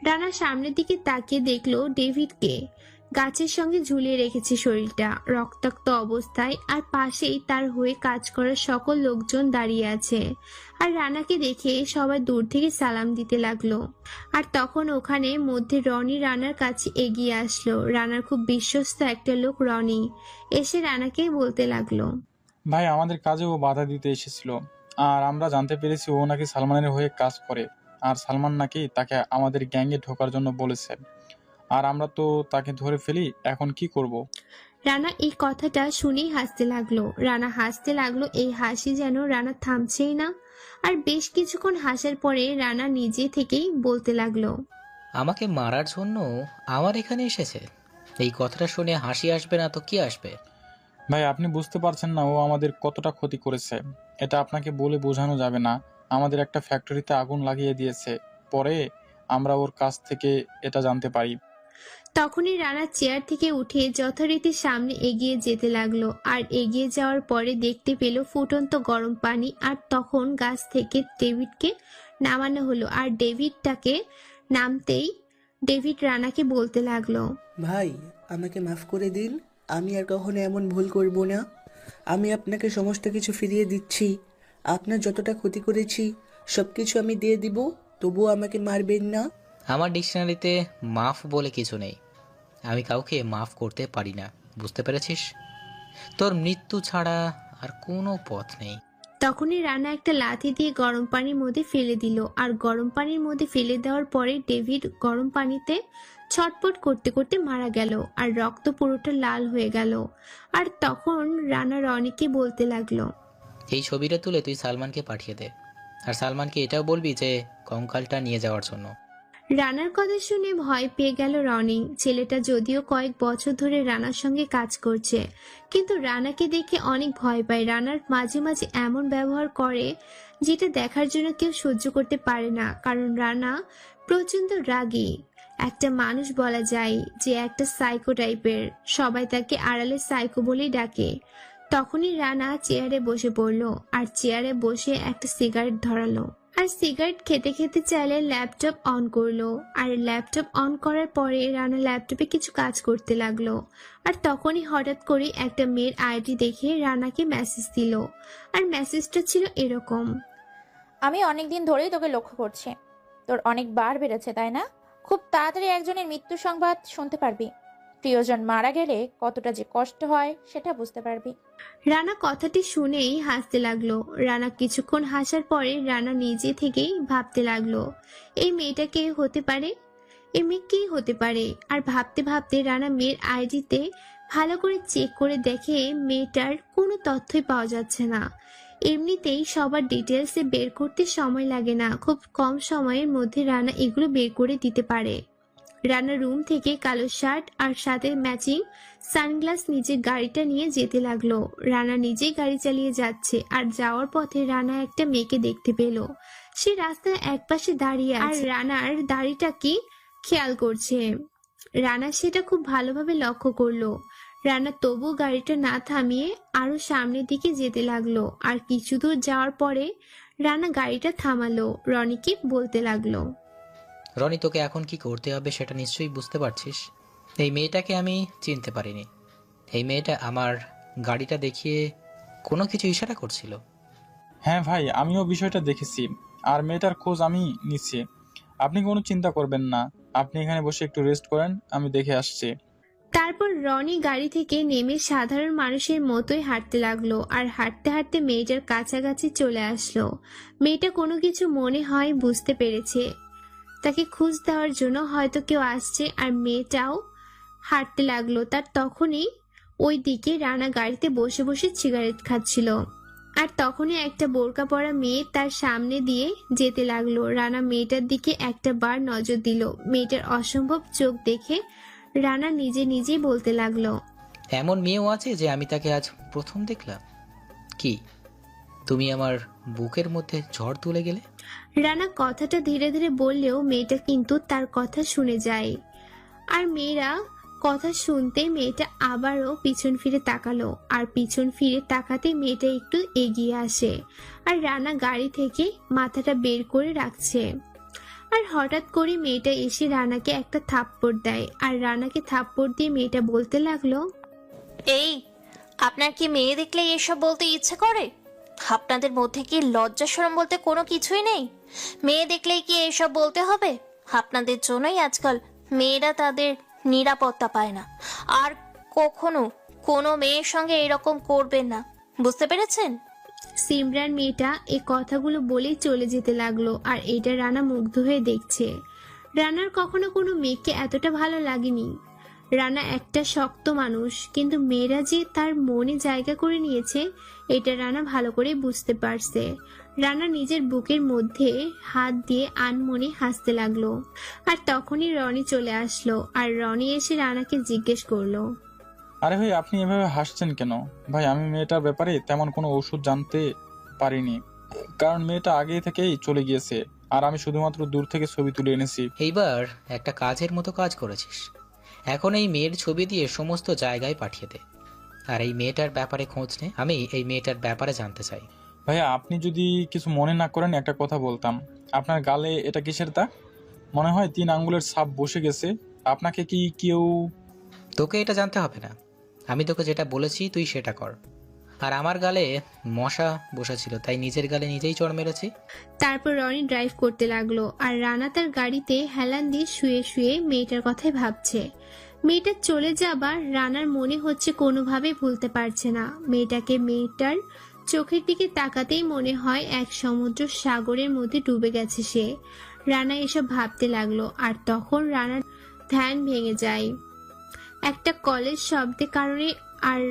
রানা সামনের দিকে তাকিয়ে দেখলো ডেভিডকে গাছের সঙ্গে ঝুলিয়ে রেখেছে শরীরটা রক্তাক্ত অবস্থায়, আর পাশেই তার হয়ে কাজ করার সকল লোকজন দাঁড়িয়ে আছে। আর রানাকে দেখে সবাই দূর থেকে সালাম দিতে লাগলো। আর তখন ওখানে মধ্যে রনি রানার কাছে এগিয়ে আসলো। রানার খুব বিশ্বস্ত একটা লোক রনি এসে রানাকে বলতে লাগলো, ভাই, আমাদের কাজে ও বাধা দিতে এসেছিল, আর আমরা জানতে পেরেছি ও নাকি সালমানের হয়ে কাজ করে, আর সালমান নাকি তাকে আমাদের গ্যাংয়ে ঢোকার জন্য বলেছে, আর আমরা তো তাকে ধরে ফেলি। এখন কি করব? রানা এই কথাটা শুনেই হাসতে লাগলো। রানা হাসতে লাগলো, এই হাসি যেন রানা থামছেই না। আর বেশ কিছুক্ষণ হাসার পরে রানা নিজে থেকেই বলতে লাগলো, আমাকে মারার জন্য আমার এখানে এসেছে। এই কথাটা শুনে হাসি আসবে না তো কি আসবে? ভাই, আপনি বুঝতে পারছেন না ও আমাদের কতটা ক্ষতি করেছে। এটা আপনাকে বলে বোঝানো যাবে না। আমাদের একটা ফ্যাক্টরিতে আগুন লাগিয়ে দিয়েছে, পরে আমরা ওর কাছ থেকে এটা জানতে পারি। তখনই রানা চেয়ার থেকে উঠে যথারীতি সামনে এগিয়ে যেতে লাগলো। আর এগিয়ে যাওয়ার পরে দেখতে পেল ফুটন্ত গরম পানি। আর তখন গাছ থেকে ডেভিডকে নামানো হলো। আর ডেভিডটাকে নামতেই ডেভিড রানাকে বলতে লাগলো, ভাই, আমাকে মাফ করে দিন। আমি আর কখনো এমন ভুল করব না। আমি আপনাকে সমস্ত কিছু ফিরিয়ে দিচ্ছি। আপনার যতটা ক্ষতি করেছি সব কিছু আমি দিয়ে দিব, তবুও আমাকে মারবেন না। আমার ডিকশনারিতে মাফ বলে কিছু নেই। আমি কাউকে মাফ করতে পারি না, বুঝতে পেরেছিস? তোর মৃত্যু ছাড়া আর কোনো পথ নেই। তখনই রানা একটা লাথি দিয়ে গরম পানির মধ্যে ফেলে দিল। আর গরম পানির মধ্যে ফেলে দেওয়ার পরে ডেভিড গরম পানিতে ছটপট করতে করতে মারা গেল। আর রক্ত পুরোটা লাল হয়ে গেল। আর তখন রানা রনিকে বলতে লাগলো, এই ছবিটা তুলে তুই সালমানকে পাঠিয়ে দে, আর সালমানকে এটাও বলবি যে কঙ্কালটা নিয়ে যাওয়ার জন্য। রানার কথা শুনে ভয় পেয়ে গেল রনি। ছেলেটা যদিও কয়েক বছর ধরে রানার সঙ্গে কাজ করছে, কিন্তু রানাকে দেখে অনেক ভয় পায়। রানার মাঝে মাঝে এমন ব্যবহার করে যেটা দেখার জন্য কেউ সহ্য করতে পারে না, কারণ রানা প্রচন্ড রাগী একটা মানুষ, বলা যায় যে একটা সাইকো টাইপের। সবাই তাকে আড়ালে সাইকো বলেই ডাকে। তখনই রানা চেয়ারে বসে পড়লো। আর চেয়ারে বসে একটা সিগারেট ধরালো। আর সিগারেট খেতে খেতে চাইলে ল্যাপটপ অন করলো। আর ল্যাপটপ অন করার পরে রানা ল্যাপটপে কিছু কাজ করতে লাগলো। আর তখনই হঠাৎ করে একটা মেয়ের আইডি দেখে রানাকে মেসেজ দিল। আর মেসেজটা ছিল এরকম, আমি অনেকদিন ধরেই তোকে লক্ষ্য করছি। তোর অনেক বার বেড়েছে, তাই না? খুব তাড়াতাড়ি একজনের মৃত্যু সংবাদ শুনতে পারবি। প্রিয়জন মারা গেলে কতটা যে কষ্ট হয় সেটা বুঝতে পারবি। রানা কথাটি শুনেই হাসতে লাগলো। রানা কিছুক্ষণ হাসার পরে রানা নিজে থেকেই ভাবতে লাগলো, এই মেয়েটা কে হতে পারে, এই মেয়ে কে হতে পারে। আর ভাবতে ভাবতে রানা মেয়ের আইডিতে ভালো করে চেক করে দেখে মেয়েটার কোনো তথ্যই পাওয়া যাচ্ছে না। এমনিতেই সবার ডিটেলসে বের করতে সময় লাগে না, খুব কম সময়ের মধ্যে রানা এগুলো বের করে দিতে পারে। রানা রুম থেকে কালো শার্ট আর সাথে ম্যাচিং সানগ্লাস নিজের গাড়িটা নিয়ে যেতে লাগলো। রানা নিজেই গাড়ি চালিয়ে যাচ্ছে। আর যাওয়ার পথে রানা একটা মেয়েকে দেখতে পেল। সে রাস্তার একপাশে দাঁড়িয়ে আর রানার দাড়িটা কি খেয়াল করছে। রানা সেটা খুব ভালোভাবে লক্ষ্য করলো। রানা তবু গাড়িটা না থামিয়ে আরো সামনের দিকে যেতে লাগলো। আর কিছু দূর যাওয়ার পরে রানা গাড়িটা থামালো। রনিকে বলতে লাগলো, রনি, তোকে এখন কি করতে হবে সেটা নিশ্চয়ই বুঝতে পারছিস। এই মেয়েটাকে আমি চিনতে পারিনি। এই মেয়েটা আমার গাড়িটা দেখিয়ে কোনো কিছু ইশারা করছিল। হ্যাঁ ভাই, আমিও বিষয়টা দেখেছি, আর মেয়েটার খোঁজ আমি নিচ্ছি। আপনি কোনো চিন্তা করবেন না, আপনি এখানে বসে একটু রেস্ট করেন, আমি দেখে আসছি। তারপর রনি গাড়ি থেকে নেমে সাধারণ মানুষের মতোই হাঁটতে লাগলো। আর হাঁটতে হাঁটতে মেয়েটার কাছাকাছি চলে আসলো। মেয়েটা কোনো কিছু মনে হয় বুঝতে পেরেছে, তাকে খোঁজ দেওয়ার জন্য হয়তো কেউ আসছে। আর মেয়েটাও হাঁটতে লাগলো। তার তখনই ওই দিকে রানা গাড়িতে বসে বসে সিগারেট খাচ্ছিল। আর তখনই একটা বোরকা পরা মেয়ে তার সামনে দিয়ে যেতে লাগলো। রানা মেয়েটার দিকে একটা বার নজর দিল। মেয়েটার অসম্ভব চোখ দেখে রানা নিজে নিজেই বলতে লাগলো, এমন মেয়েও আছে যে আমি তাকে আজ প্রথম দেখলাম। কি তুমি আমার বুকের মধ্যে ঝড় তুলে গেলে? রানা কথাটা ধীরে ধীরে বললেও মেয়েটা কিন্তু তার কথা শুনে যায়। আর মেয়েরা কথা শুনতে মেয়েটা আবারও পিছন ফিরে তাকালো। আর পিছন ফিরে তাকাতে মেয়েটা একটু এগিয়ে আসে। আর রানা গাড়ি থেকে মাথাটা বের করে রাখছে। আর হঠাৎ করে মেয়েটা এসে রানাকে একটা থাপ্পড় দেয়, আর রানাকে থাপ্পড় দিয়ে মেয়েটা বলতে লাগলো, এই, আপনার কি মেয়ে দেখলে এসব বলতে ইচ্ছে করে? আপনাদের মধ্যে কি লজ্জা শরম বলতে কোনো কিছুই নেই? মেয়ে দেখলেই কি এসব বলতে হবে? আপনাদের জন্যই আজকাল মেয়েরা তাদের নিরাপত্তা পায় না। আর কখনো কোনো মেয়ের সঙ্গে এরকম করবেন না, বুঝতে পেরেছেন? সিমরান মেয়েটা এই কথাগুলো বলেই চলে যেতে লাগলো, আর এটা রানা মুগ্ধ হয়ে দেখছে। রানার কখনো কোনো মেয়েকে এতটা ভালো লাগেনি। রানা একটা শক্ত মানুষ, কিন্তু মেয়েরা যে তার মনে জায়গা করে নিয়েছে এটা রানা ভালো করে বুঝতে পারছে। রানা নিজের বুকের মধ্যে হাত দিয়ে আনমনে হাসতে লাগলো। আর তখনই রনি চলে আসলো, আর রনি এসে রানাকে জিজ্ঞেস করলো, আরে ভাই, আপনি এভাবে হাসছেন কেন? ভাই, আমি মেয়েটার ব্যাপারে তেমন কোনো ওষুধ জানতে পারিনি, কারণ মেয়েটা আগে থেকেই চলে গিয়েছে, আর আমি শুধুমাত্র দূর থেকে ছবি তুলে এনেছি। এইবার একটা কাজের মতো কাজ করেছিস। এখন এই মেয়ের ছবি দিয়ে সমস্ত জায়গায় পাঠিয়ে দে, আর এই মেয়েটার ব্যাপারে খোঁজ নে। আমি এই মেয়েটার ব্যাপারে জানতে চাই। ভাইয়া, আপনি যদি কিছু মনে না করেন একটা কথা বলতাম। আপনার গালে এটা কিসের দাগ? মনে হয় 3 আঙ্গুলের ছাপ বসে গেছে। আপনাকে কি কেউ... তোকে এটা জানতে হবে না, আমি তোকে যেটা বলেছি তুই সেটা কর। আর আমার গালে মশা বসেছিল, তাই নিজের গালে নিজেই চড় মেরেছি। তারপর রনি ড্রাইভ করতে লাগলো, আর রানা তার গাড়িতে হেলান দিয়ে শুয়ে শুয়ে মেয়েটার কথাই ভাবছে। মেয়েটা চলে যাবার রানার মনে হচ্ছে কোনোভাবে ভুলতে পারছে না। মেয়েটার চোখের দিকে তাকাতেই মনে হয় এক সমুদ্র সাগরের মধ্যে ডুবে গেছে সে। রানা এসব ভাবতে লাগলো, আর তখন রানার ধ্যান ভেঙে যায় একটা কলের শব্দের কারণে। আর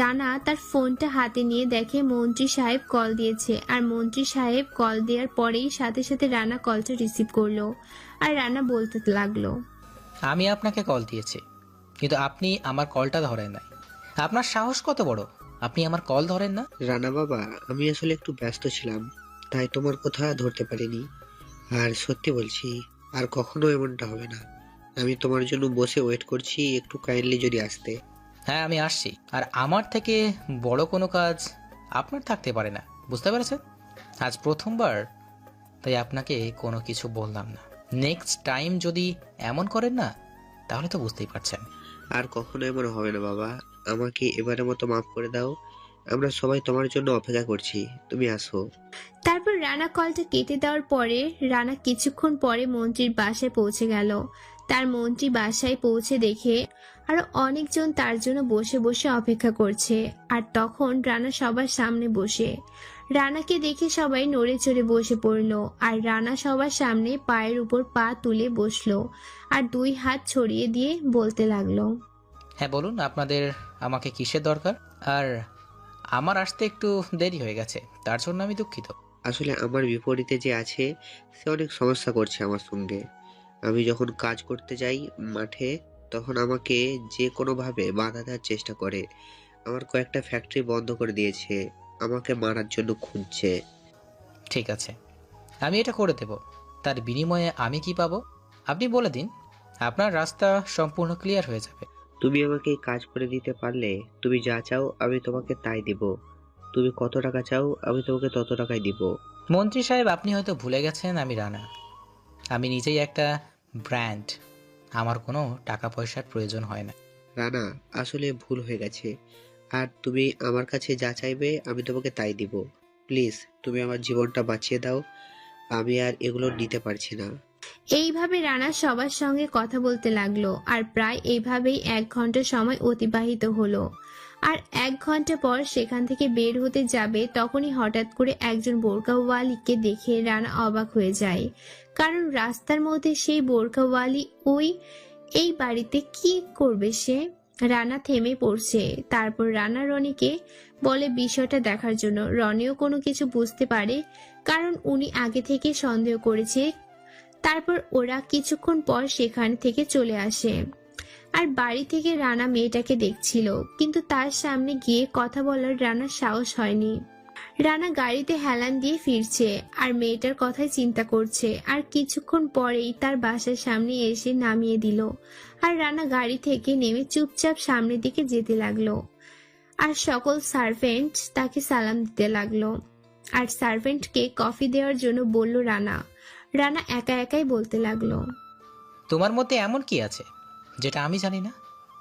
রানা তার ফোনটা হাতে নিয়ে দেখে মন্ত্রী সাহেব কল দিয়েছে, আর মন্ত্রী সাহেব কল দেওয়ার পরেই সাথে সাথে রানা কলটা রিসিভ করলো। আর রানা বলতে লাগলো, আমি আপনাকে কল দিয়েছি, কিন্তু আপনি আমার কলটা ধরেন নাই। আপনার সাহস কত বড়, আপনি আমার কল ধরেন না? রানা বাবা, আমি আসলে একটু ব্যস্ত ছিলাম, তাই তোমার কথা ধরতে পারিনি। আর সত্যি বলছি, আর কখনো এমনটা হবে না। আমি তোমার জন্য বসে ওয়েট করছি, একটু কাইন্ডলি যদি আসতে। হ্যাঁ, আমি আসছি। আর আমার থেকে বড় কোনো কাজ আপনার থাকতে পারে না, বুঝতে পেরেছেন? আজ প্রথমবার, তাই আপনাকে কোনো কিছু বললাম না। নেক্সট টাইম যদি এমন করেন না, তাহলে তো বুঝতেই পারছেন। আর কখনো এমন হবে না বাবা, আমাকে এবারের মতো মাফ করে দাও। আমরা সবাই তোমার জন্য অপেক্ষা করছি, তুমি আসো। তারপর রানা কলটা কেটে দেওয়ার পরে রানা কিছুক্ষণ পরে মন্ত্রীর বাসায় পৌঁছে গেল। তার মন্ত্রী বাসায় পৌঁছে দেখে আরো অনেকজন তার জন্য বসে বসে অপেক্ষা করছে। আর তখন রানা সবার সামনে বসে। রানাকে দেখে সবাই নড়ে চড়ে বসে পড়লো, আর রানা সবার সামনে পায়ের উপর পা তুলে বসলো, আর 2 হাত ছড়িয়ে দিয়ে বলতে লাগলো, হ্যাঁ বলুন, আপনাদের আমাকে কিসের দরকার? আর আমার আসতে একটু দেরি হয়ে গেছে, তার জন্য আমি দুঃখিত। আসলে আমার বিপরীতে যে আছে, সে অনেক সমস্যা করছে আমার সঙ্গে। আমি যখন কাজ করতে যাই মাঠে, তখন আমাকে যে কোনোভাবে বাধা দেওয়ার চেষ্টা করে। আমার কয়েকটা ফ্যাক্টরি বন্ধ করে দিয়েছে, আমাকে মারার জন্য খুঁজছে। ঠিক আছে, আমি এটা করে দেব। তার বিনিময়ে আমি কি পাবো আপনি বলে দিন, আপনার রাস্তা সম্পূর্ণ ক্লিয়ার হয়ে যাবে। তুমি আমাকে এই কাজ করে দিতে পারলে, তুমি যা চাও আমি তোমাকে তাই দিব। তুমি কত টাকা চাও, আমি তোমাকে তত টাকাই দিব। মন্ত্রী সাহেব, আপনি হয়তো ভুলে গেছেন আমি রানা। আমি নিজেই একটা ব্র্যান্ড, আমার কোনো টাকা পয়সার প্রয়োজন হয় না। রানা, আসলে ভুল হয়ে গেছে। আর তুমি আমার কাছে যা চাইবে আমি তোমাকে তাই দিব। প্লিজ, তুমি আমার জীবনটা বাঁচিয়ে দাও, আমি আর এগুলো নিতে পারছি না। এইভাবে রানা সবার সঙ্গে কথা বলতে লাগলো। আর প্রায় এইভাবেই 1 ঘন্টা সময় অতিবাহিত হলো। আর 1 ঘন্টা পর সেখান থেকে বের হতে যাবে, তখনই হঠাৎ করে একজন বোরকাওয়ালিকে দেখে রানা অবাক হয়ে যায়। কারণ রাস্তার মধ্যে সেই বোরকাওয়ালি এই বাড়িতে কি করবে সে? রানা থেমে পড়ছে। তারপর রানা রনিকে বলে বিষয়টা দেখার জন্য। রনিও কোনো কিছু বুঝতে পারে, কারণ উনি আগে থেকে সন্দেহ করেছে। তারপর ওরা কিছুক্ষণ পর সেখান থেকে চলে আসে। আর বাড়ি থেকে রানা মেয়েটাকে দেখছিল, কিন্তু তার সামনে গিয়ে কথা বলার রানার সাহস হয়নি। রানা গাড়িতে হেলান দিয়ে ফিরছে, আর মেয়েটার কথাই চিন্তা করছে। আর কিছুক্ষণ পরেই তার বাসার সামনে এসে নামিয়ে দিল। আর রানা গাড়ি থেকে নেমে চুপচাপ সামনের দিকে যেতে লাগলো। আর সকল সার্ভেন্ট তাকে সালাম দিতে লাগলো। আর সার্ভেন্টকে কফি দেওয়ার জন্য বলল রানা। রানা একা একাই বলতে লাগলো। তোমার মধ্যে এমন কি আছে যেটা আমি জানি না?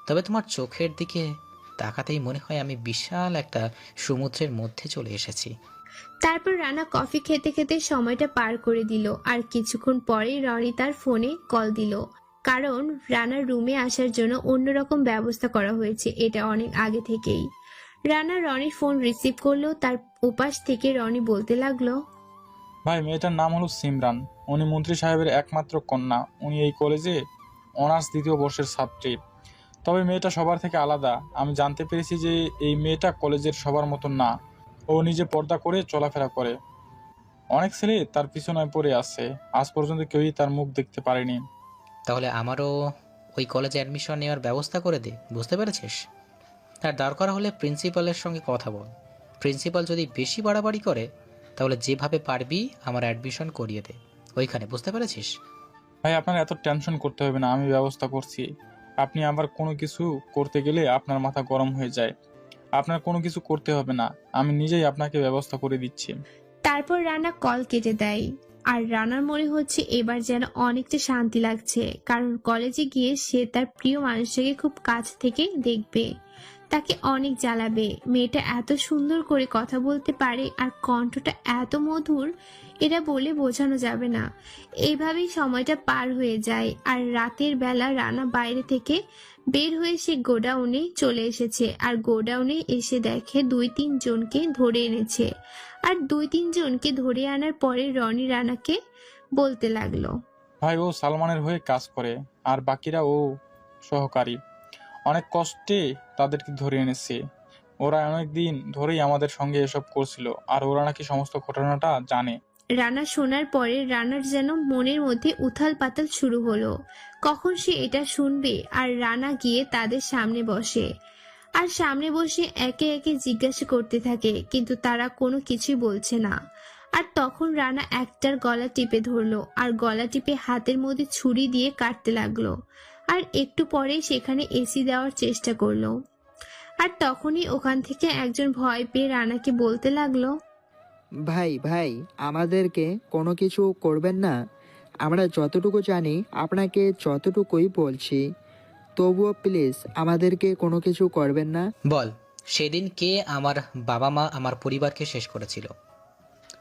তবে তোমার চোখের দিকে তাকাতেই মনে হয় আমি বিশাল একটা সমুদ্রের মধ্যে চলে এসেছি। তারপর রানা কফি খেতে খেতে সময়টা পার করে দিল। আর কিছুক্ষণ পরেই রনি তার ফোনে কল দিল, কারণ রানার রুমে আসার জন্য অন্যরকম ব্যবস্থা করা হয়েছে, এটা অনেক আগে থেকেই। রানা রনির ফোন রিসিভ করলো। তার উপাস থেকে রনি বলতে লাগলো, ভাই, মেয়েটার নাম হলো সিমরান। উনি মন্ত্রী সাহেবের একমাত্র কন্যা। উনি এই কলেজে অনার্স 2য় বর্ষের ছাত্রী। তবে মেয়েটা সবার থেকে আলাদা। আমি জানতে পেরেছি যে এই মেয়েটা কলেজের সবার মতন না। ও নিজে পর্দা করে চলাফেরা করে। অনেক ছেলে তার পিছনে পড়ে আছে। আজ পর্যন্ত কেউই তার মুখ দেখতে পারেনি। তাহলে আমারও ওই কলেজে অ্যাডমিশন নেওয়ার ব্যবস্থা করে দে, বুঝতে পেরেছিস? আর দরকার হলে প্রিন্সিপালের সঙ্গে কথা বল। প্রিন্সিপাল যদি বেশি বাড়াবাড়ি করে তাহলে যেভাবে পারবি আমার অ্যাডমিশন করিয়ে দে ওইখানে, বুঝতে পেরেছিস? ভাই, আপনার এত টেনশন করতে হবে না, আমি ব্যবস্থা করছি। আপনি আবার কোনো কিছু করতে গেলে আপনার মাথা গরম হয়ে যায়। আপনার কোনো কিছু করতে হবে না, আমি নিজেই আপনাকে ব্যবস্থা করে দিচ্ছি। তারপর রানা কল কেটে দেয়। আর রানার মনে হচ্ছে এবার যেন অনেকটা শান্তি লাগছে, কারণ কলেজে গিয়ে সে তার প্রিয় মানুষটাকে খুব কাছ থেকে দেখবে, তাকে অনেক জ্বালাবে। মেয়েটা এত সুন্দর করে কথা বলতে পারে আর কণ্ঠটা এত মধুর, এটা বলে বোঝানো যাবে না। এইভাবেই সময়টা পার হয়ে যায়। আর রাতের বেলা রানা বাইরে থেকে বের হয়ে সে গোডাউনে চলে এসেছে। আর গোডাউনে এসে দেখে 2-3 জনকে ধরে এনেছে। আর 2-3 জনকে ধরে আনার পরে রনি রানাকে বলতে লাগলো, ভাই, ও সালমানের হয়ে কাজ করে আর বাকিরা ও সহকারী। অনেক কষ্টে তাদেরকে ধরে এনেছে। ওরা অনেক দিন ধরেই আমাদের সঙ্গে এসব করছিল, আর ওরা নাকি সমস্ত ঘটনাটা জানে। রানা শোনার পরে রানার যেন মনের মধ্যে উথাল পাতাল শুরু হলো। কখন সে এটা শুনবে? আর রানা গিয়ে তাদের সামনে বসে। আর সামনে বসে একে একে জিজ্ঞাসা করতে থাকে, কিন্তু তারা কোনো কিছুই বলছে না। আর তখন রানা একটার গলা টিপে ধরলো, আর গলা টিপে হাতের মধ্যে ছুরি দিয়ে কাটতে লাগলো। আর একটু পরেই সেখানে এসি দেওয়ার চেষ্টা করলো। আর তখনই ওখান থেকে একজন ভয় পেয়ে রানাকে বলতে লাগলো, ভাই ভাই, আমাদেরকে কোনো কিছু করবেন না। আমরা যতটুকু জানি আপনাকে যতটুকুই বলছি, তবুও প্লিজ আমাদেরকে কোনো কিছু করবেন না। বল, সেদিন কে আমার বাবা মা আমার পরিবারকে শেষ করেছিল?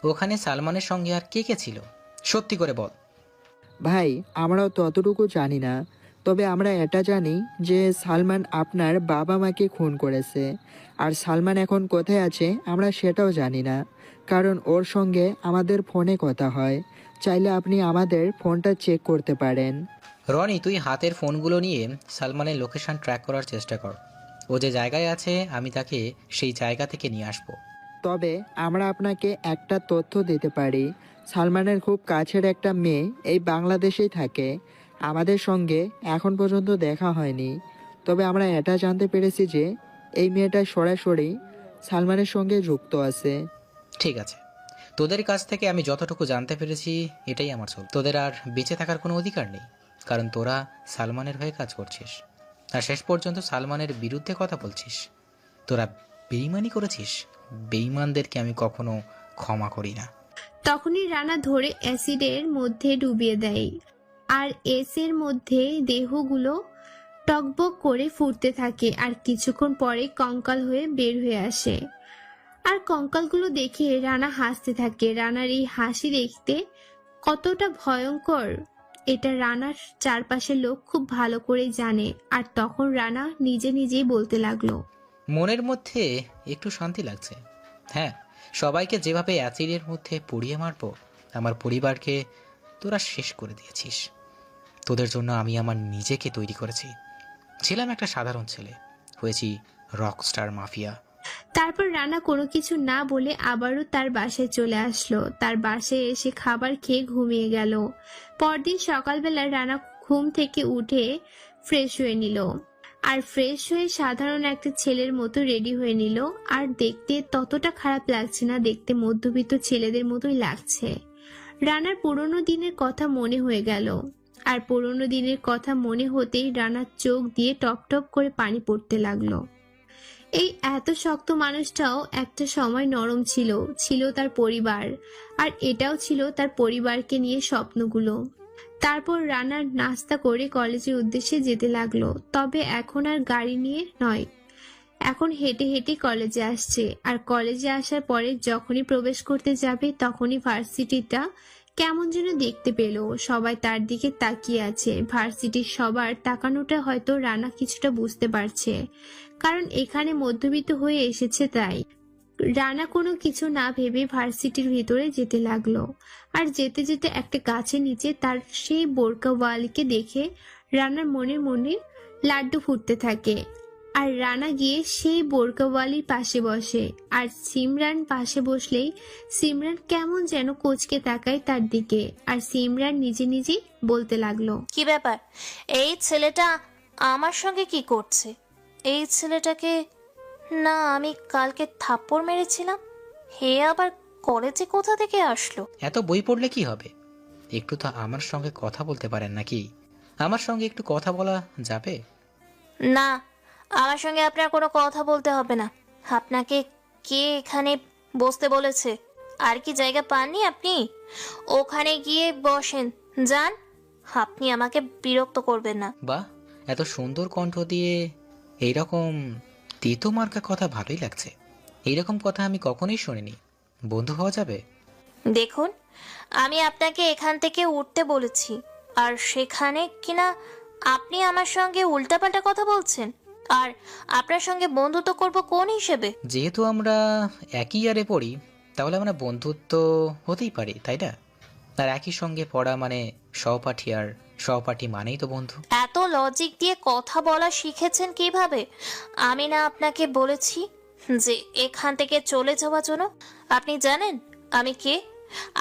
ওখানে সালমানের সঙ্গে আর কে কে ছিল? সত্যি করে বল। ভাই, আমরাও ততটুকু জানি না, তবে আমরা এটা জানি যে সালমান আপনার বাবা মাকে খুন করেছে। আর সালমান এখন কোথায় আছে আমরা সেটাও জানি না, কারণ ওর সঙ্গে আমাদের ফোনে কথা হয়। চাইলে আপনি আমাদের ফোনটা চেক করতে পারেন। রনি, তুই হাতের ফোনগুলো নিয়ে সালমানের লোকেশন ট্র্যাক করার চেষ্টা কর। ও যে জায়গায় আছে আমি তাকে সেই জায়গা থেকে নিয়ে আসবো। তবে আমরা আপনাকে একটা তথ্য দিতে পারি, সালমানের খুব কাছের একটা মেয়ে এই বাংলাদেশেই থাকে। আমাদের সঙ্গে এখন পর্যন্ত দেখা হয়নি, তবে আমরা এটা জানতে পেরেছি যে এই মেয়েটা সরাসরি সালমানের সঙ্গে যুক্ত আছে। ঠিক আছে, তোদের কাছ থেকে আমি যতটুকু জানতে পেরেছি এটাই আমার চল। তোদের আর বেঁচে থাকার কোনো অধিকার নেই, কারণ তোরা সালমানের হয়ে কাজ করছিস আর শেষ পর্যন্ত সালমানের বিরুদ্ধে কথা বলছিস। তোরা বেইমানি করেছিস। বেইমানদেরকে আমি কখনো ক্ষমা করি না। তখনই রানা ধরে অ্যাসিডের মধ্যে ডুবিয়ে দেয়। আর এসের মধ্যে দেহগুলো টকবক করে ফুটতে থাকে। আর কিছুক্ষণ পরে কঙ্কাল হয়ে বের হয়ে আসে। আর কঙ্কালগুলো দেখে রানা হাসতে থাকে। রানার এই হাসি দেখতে কতটা ভয়ঙ্কর এটা রানার চারপাশের লোক খুব ভালো করে জানে। আর তখন রানা নিজে নিজেই বলতে লাগলো, মনের মধ্যে একটু শান্তি লাগছে। হ্যাঁ, সবাইকে যেভাবে অ্যাসিডের মধ্যে পুড়িয়ে মারবো, আমার পরিবারকে তোরা শেষ করে দিয়েছিস। তোদের জন্য আমি আমার নিজেকে তৈরি করেছি। ছিলাম একটা সাধারণ ছেলে, হয়েছি রকস্টার মাফিয়া। তারপর রানা কোনো কিছু না বলে আবারও তার বাসায় চলে আসলো। তার বাসায় এসে খাবার খেয়ে ঘুমিয়ে গেল। পরদিন সকালবেলা রানা ঘুম থেকে উঠে ফ্রেশ হয়ে নিল। আর ফ্রেশ হয়ে সাধারণ একটা ছেলের মতো রেডি হয়ে নিল। আর দেখতে ততটা খারাপ লাগছে না, দেখতে মধ্যবিত্ত ছেলেদের মতোই লাগছে। রানার পুরোনো দিনের কথা মনে হয়ে গেল। আর পুরোনো দিনের কথা মনে হতেই রানার চোখ দিয়ে টপ টপ করে পানি পড়তে লাগলো। এই এত শক্ত মানুষটাও একটা সময় নরম ছিল, ছিল তার পরিবার, আর এটাও ছিল তার পরিবারকে নিয়ে স্বপ্নগুলো। তারপর রানার নাস্তা করে কলেজের উদ্দেশ্যে যেতে লাগলো, তবে এখন আর গাড়ি নিয়ে নয়, এখন হেঁটে হেঁটে কলেজে আসছে। আর কলেজে আসার পরে যখনই প্রবেশ করতে যাবে তখনই ভার্সিটিটা কেমন যেন দেখতে পেল। সবাই তার দিকে তাকিয়ে আছে। ভার্সিটির সবার তাকানোটা হয়তো রানা কিছুটা বুঝতে পারছে, কারণ এখানে মধ্যবিত্ত হয়ে এসেছে তাই। রানা কোনো কিছু না ভেবে ভার্সিটির ভিতরে যেতে লাগলো। আর যেতে যেতে একটা গাছের নিচে তার সেই বোরকাওয়ালিকে দেখে রানার মনে মনে লাড্ডু ফুটতে থাকে। আর রানা গিয়ে সেই বোরকাওয়ালির পাশে বসে, আর সিমরান পাশে বসলেই সিমরান কেমন যেন কোচকে তাকায় তার দিকে। আর সিমরান নিজে নিজেই বলতে লাগলো, কি ব্যাপার, এই ছেলেটা আমার সঙ্গে কি করছে? এই ছেলেটাকে না আমি কালকে থাপ্পড় মেরেছিলাম, হে আবার কলেজে কোথা থেকে আসলো? এত বই পড়লে কি হবে? একটু তো আমার সঙ্গে কথা বলতে পারেন নাকি? আমার সঙ্গে একটু কথা বলা যাবে? না, আমার সঙ্গে আপনার কোনো কথা বলতে হবে না। আপনাকে কে এখানে বসতে বলেছে? আর কি জায়গা পাননি আপনি? ওখানে গিয়ে বসেন, যান। আপনি আমাকে বিরক্ত করবেন না। বাহ, এত সুন্দর কণ্ঠ দিয়ে এইরকম তিতো মার্কা কথা ভালোই লাগছে। এইরকম কথা আমি কখনোই শুনিনি। বন্ধু হওয়া যাবে? দেখুন, আমি আপনাকে এখান থেকে উঠতে বলেছি, আর সেখানে কিনা আপনি আমার সঙ্গে উল্টাপাল্টা কথা বলছেন। আর আপনার সঙ্গে বন্ধুত্ব করব কোন হিসেবে? যেহেতু আমরা একই ইয়ারে পড়ি, তাহলে আমরা বন্ধুত্ব হতেই পারি, তাই না? আর একই সঙ্গে পড়া মানে সহপাঠী, আর সহপাঠী মানেই তো বন্ধু। এত লজিক দিয়ে কথা বলা শিখেছেন কিভাবে? আমি না আপনাকে বলেছি যে এখান থেকে চলে যাওয়ার জন্য? আপনি জানেন আমি কে?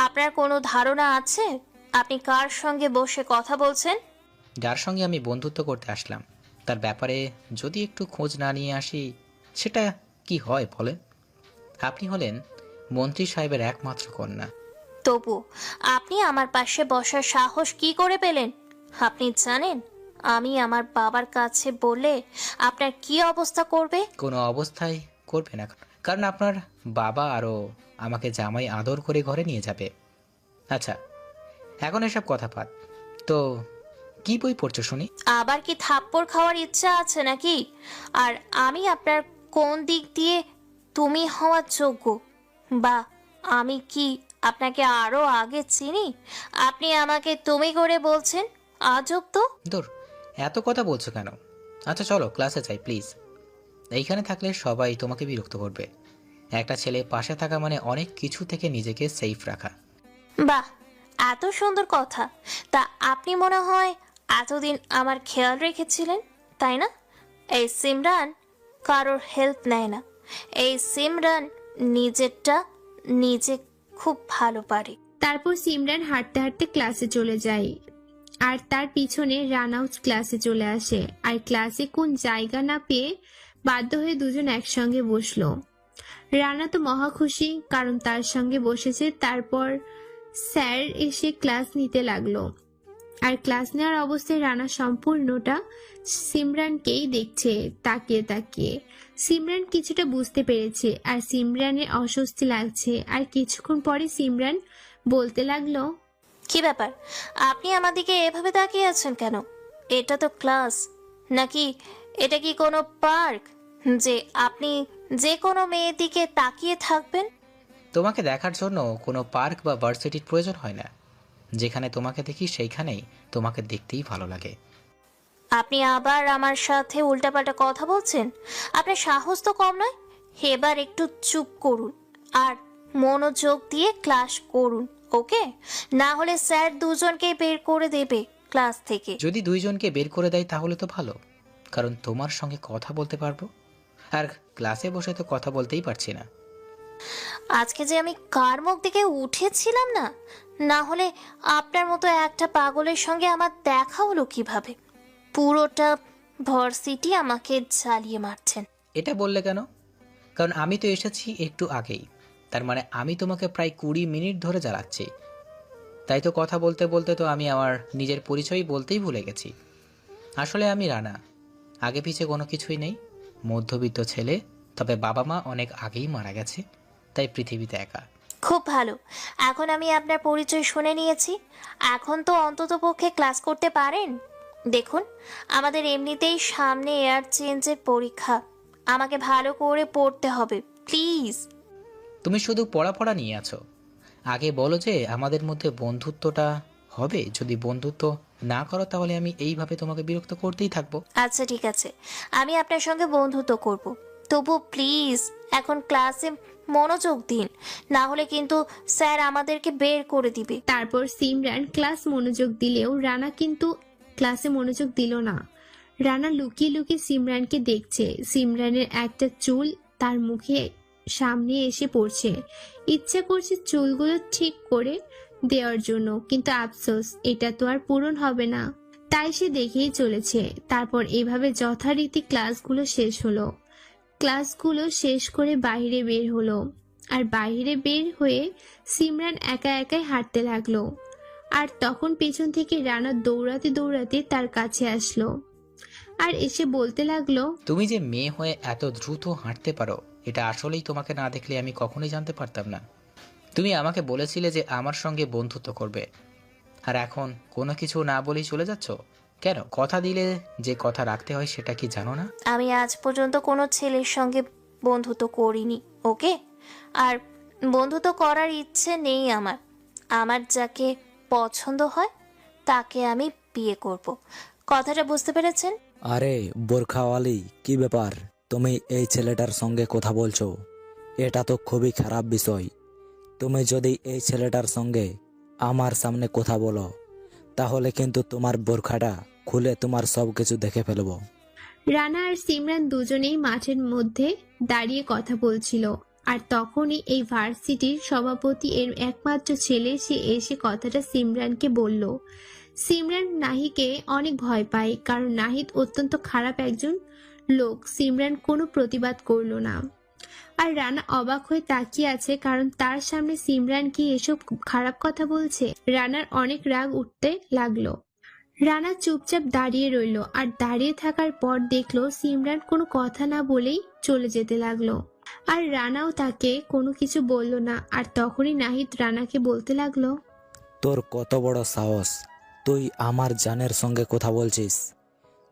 আপনার কোনো ধারণা আছে আপনি কার সঙ্গে বসে কথা বলছেন? যার সঙ্গে আমি বন্ধুত্ব করতে আসলাম তার ব্যাপারে যদি একটু খোঁজ না নিয়ে আসি, সেটা কি হয় বলেন? আপনি হলেন মন্ত্রী সাহেবের একমাত্র কন্যা। তবু আপনি আমার পাশে বসার সাহস কি করে পেলেন? আপনি জানেন আমি আমার বাবার কাছে বললে আপনার কি অবস্থা করবে? কোনো অবস্থায় করবে না, কারণ আপনার বাবা আরও আমাকে জামাই আদর করে ঘরে নিয়ে যাবে। আচ্ছা, এখন এসব কথা পাত, তো কি বই পড়ছো শুনি? আবার কি থাপ্পড় খাওয়ার ইচ্ছা আছে নাকি? আর আমি আপনার কোন দিক দিয়ে তুমি হওয়ার যোগ্য? বা আমি কি আপনাকে আরো আগে চিনি? আপনি আমাকে তুমি করে বলছেন, আজব তো। দূর, এত কথা বলছো কেন? আচ্ছা চলো ক্লাসে যাই প্লিজ। এইখানে থাকলে সবাই তোমাকে বিরক্ত করবে। একটা ছেলে পাশে থাকা মানে অনেক কিছু থেকে নিজেকে সেফ রাখা। বাহ, এত সুন্দর কথা। তা আপনি মনে হয় এতদিন আমার খেয়াল রেখেছিলেন, তাই না? এই সিমরান কারোর হেল্প নেয় না। এই সিমরান নিজেরটা নিজে খুব ভালো পারে। তারপর সিমরান হাঁটতে হাঁটতে ক্লাসে চলে যায়, আর তার পিছনে রানাও ক্লাসে চলে আসে। আর ক্লাসে কোন জায়গা না পেয়ে বাধ্য হয়ে দুজন একসঙ্গে বসলো। রানা তো মহা খুশি, কারণ তার সঙ্গে বসেছে। তারপর স্যার এসে ক্লাস নিতে লাগলো, আর ক্লাস নেওয়ার অবস্থায় রানা সম্পূর্ণটা সিমরানকেই দেখছে তাকিয়ে তাকিয়ে। সিমরান কিছুটা বুঝতে পেরেছে, আর সিমরানের অস্বস্তি লাগছে। আর কিছুক্ষণ পরে সিমরান বলতে লাগলো, কি ব্যাপার, আপনি আমার দিকে এভাবে তাকিয়ে আছেন কেন? এটা তো ক্লাস, নাকি এটা কি কোনো পার্ক যে আপনি যে কোনো মেয়ের দিকে তাকিয়ে থাকবেন? তোমাকে দেখার জন্য কোনো পার্ক বা ভার্সিটির প্রয়োজন হয় না। যেখানে তোমাকে দেখি সেইখানেই তোমাকে দেখতেই ভালো লাগে। আপনি আবার আমার সাথে উল্টাপাল্টা কথা বলছেন? আপনার সাহস তো কম নয়। এবার একটু চুপ করুন আর মনোযোগ দিয়ে ক্লাস করুন, ওকে? না হলে স্যার দুজনকে বের করে দেবে ক্লাস থেকে। যদি দুইজনকে বের করে দেয় তাহলে তো ভালো, কারণ তোমার সঙ্গে কথা বলতে পারবো। আর ক্লাসে বসে তো কথা বলতেই পারছি না। আজকে যে আমি কার মুখ দিকে উঠেছিলাম না, না হলে আপনার মতো একটা পাগলের সঙ্গে আমার দেখা হলো কিভাবে? পুরোটা ভার্সিটি আমাকে জ্বালিয়ে মারছেন। এটা বললে কেন? কারণ আমি তো এসেছি একটু আগেই, তার মানে আমি তোমাকে প্রায় 20 মিনিট ধরে জ্বালাচ্ছি। তাই তো কথা বলতে বলতে তো আমি আমার নিজের পরিচয় বলতেই ভুলে গেছি। আসলে আমি রানা, আগে পিছে কোনো কিছুই নেই, মধ্যবিত্ত ছেলে, তবে বাবা মা অনেক আগেই মারা গেছে, তাই পৃথিবীতে একা। খুব ভালো, এখন আমি আপনার পরিচয় শুনে নিয়েছি। এখন তো অন্ততপক্ষে ক্লাস করতে পারেন। দেখুন, আমাদের এমনিতেই সামনে এয়ার চেঞ্জের পরীক্ষা, আমাকে ভালো করে পড়তে হবে প্লিজ। তুমি শুধু পড়া নিয়ে আছো। আগে বলো যে আমাদের মধ্যে বন্ধুত্বটা হবে। যদি বন্ধুত্ব না করো তাহলে আমি এইভাবে তোমাকে বিরক্ত করতেই থাকবো। আচ্ছা ঠিক আছে, আমি আপনার সঙ্গে বন্ধুত্ব করব, তবু প্লিজ এখন ক্লাসে মনোযোগ দিন, না হলে কিন্তু স্যার আমাদেরকে বের করে দিবে। তারপর সিমরান ক্লাস মনোযোগ দিলেও রানা কিন্তু ক্লাসে মনোযোগ দিল না। রানা লুকিয়ে লুকিয়ে সিমরানকে দেখছে। সিমরানের একটা চুল তার মুখে সামনে এসে পড়ছে। ইচ্ছা করছে চুলগুলো ঠিক করে দেওয়ার জন্য, কিন্তু আফসোস এটা তো আর পূরণ হবে না, তাই সে দেখেই চলেছে। তারপর এভাবে যথারীতি ক্লাসগুলো শেষ হলো। ক্লাসগুলো শেষ করে বাইরে বের হলো। আর বাইরে বের হয়ে সিমরান একা একাই হাঁটতে লাগলো। আর তখন পেছন থেকে রানা দৌড়াতে দৌড়াতে তার কাছে আসলো আর এসে বলতে লাগলো, তুমি যে মেয়ে হয়ে এত দ্রুত হাঁটতে পারো এটা আসলেই তোমাকে না দেখলে আমি কখনোই জানতে পারতাম না। তুমি আমাকে বলেছিলে যে আমার সঙ্গে বন্ধুত্ব করবে, আর এখন কোনো কিছু না বলেই চলে যাচ্ছ কেন? কথা দিলে যে কথা রাখতে হয় সেটা কি জানো না? আমি আজ পর্যন্ত কোনো ছেলের সঙ্গে বন্ধুত্ব করিনি, ওকে? আর বন্ধুত্ব করার ইচ্ছে নেই আমার। আমার যাকে পছন্দ হয় তাকে আমি বিয়ে করব। কথাটা বুঝতে পেরেছেন? আরে বোরখাওয়ালি, কি ব্যাপার? তুমি এই ছেলেটার সঙ্গে কথা বলছো? এটা তো খুবই খারাপ বিষয়। তুমি যদি এই ছেলেটার সঙ্গে আমার সামনে কথা বলো তাহলে কিন্তু তোমার বোরখাটা খুলে তোমার সব কিছু দেখে ফেলবো। রানা আর সিমরান দুজনেই মাঠের মধ্যে দাঁড়িয়ে কথা বলছিল। আর তখনই এই ভার্সিটির সভাপতি এর একমাত্র ছেলে সে এসে কথাটা সিমরানকে বলল। সিমরান নাহিকে অনেক ভয় পায়, কারণ নাহিদ অত্যন্ত খারাপ একজন লোক। সিমরান কোনো প্রতিবাদ করলো না। আর রানা অবাক হয়ে তাকিয়ে আছে, কারণ তার সামনে সিমরান কি এসব খারাপ কথা বলছে। রানার অনেক রাগ উঠতে লাগলো। রানা চুপচাপ দাঁড়িয়ে রইল। আর দাঁড়িয়ে থাকার পর দেখলো সিমরান কোনো কথা না বলেই চলে যেতে লাগলো। আর রানাও তাকে কোনো কিছু বলল না। আর তখনই নাহিদ রানাকে বলতে লাগলো, তোর কত বড় সাহস, তুই আমার জানের সঙ্গে কথা বলছিস?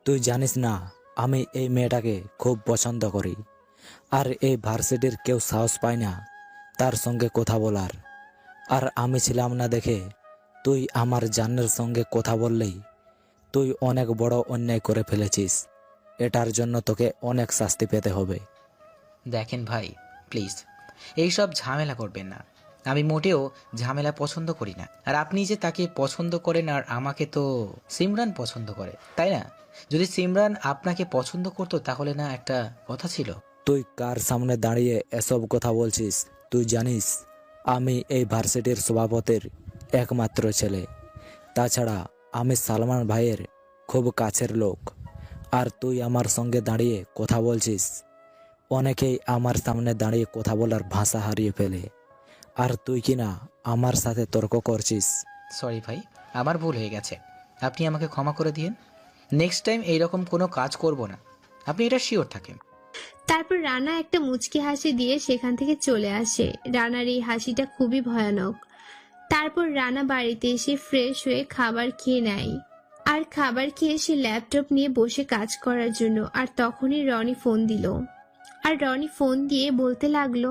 তুই জানিস না আমি এই মেয়েটাকে খুব পছন্দ করি, আর এই ভার্সিটির কেউ সাহস পায় না তার সঙ্গে কথা বলার। আর আমি ছিলাম না দেখে তুই আমার জানের সঙ্গে কথা বললেই তুই অনেক বড় অন্যায় করে ফেলেছিস। এটার জন্য তোকে অনেক শাস্তি পেতে হবে। দেখেন ভাই, প্লিজ এইসব ঝামেলা করবেন না। আমি মোটেও ঝামেলা পছন্দ করি না। আর আপনি যে তাকে পছন্দ করেন আর আমাকে তো সিমরান পছন্দ করে, তাই না? যদি সিমরান আপনাকে পছন্দ করতো তাহলে না একটা কথা ছিল। তুই কার সামনে দাঁড়িয়ে এসব কথা বলছিস? তুই জানিস আমি এই ভার্সিটির সভাপতির একমাত্র ছেলে। তাছাড়া আমি সালমান ভাইয়ের খুব কাছের লোক। আর তুই আমার সঙ্গে দাঁড়িয়ে কথা বলছিস। অনেকেই আমার সামনে দাঁড়িয়ে কথা বলার ভাষা হারিয়ে ফেলে, আর তুই কি না আমার সাথে তর্ক করছিস। সরি ভাই, আমার ভুল হয়ে গেছে, আপনি আমাকে ক্ষমা করে দিন। নেক্সট টাইম এইরকম কোনো কাজ করব না, আপনি এটা শিওর থাকেন। তারপর রানা একটা মুচকি হাসি দিয়ে সেখান থেকে চলে আসে। রানার এই হাসিটা খুবই ভয়ানক। তারপর রানা বাড়িতে এসে ফ্রেশ হয়ে খাবার খেয়ে নেয়। আর খাবার খেয়ে সে ল্যাপটপ নিয়ে বসে কাজ করার জন্য। আর তখনই রনি ফোন দিল। আর রনি ফোন দিয়ে বলতে লাগলো,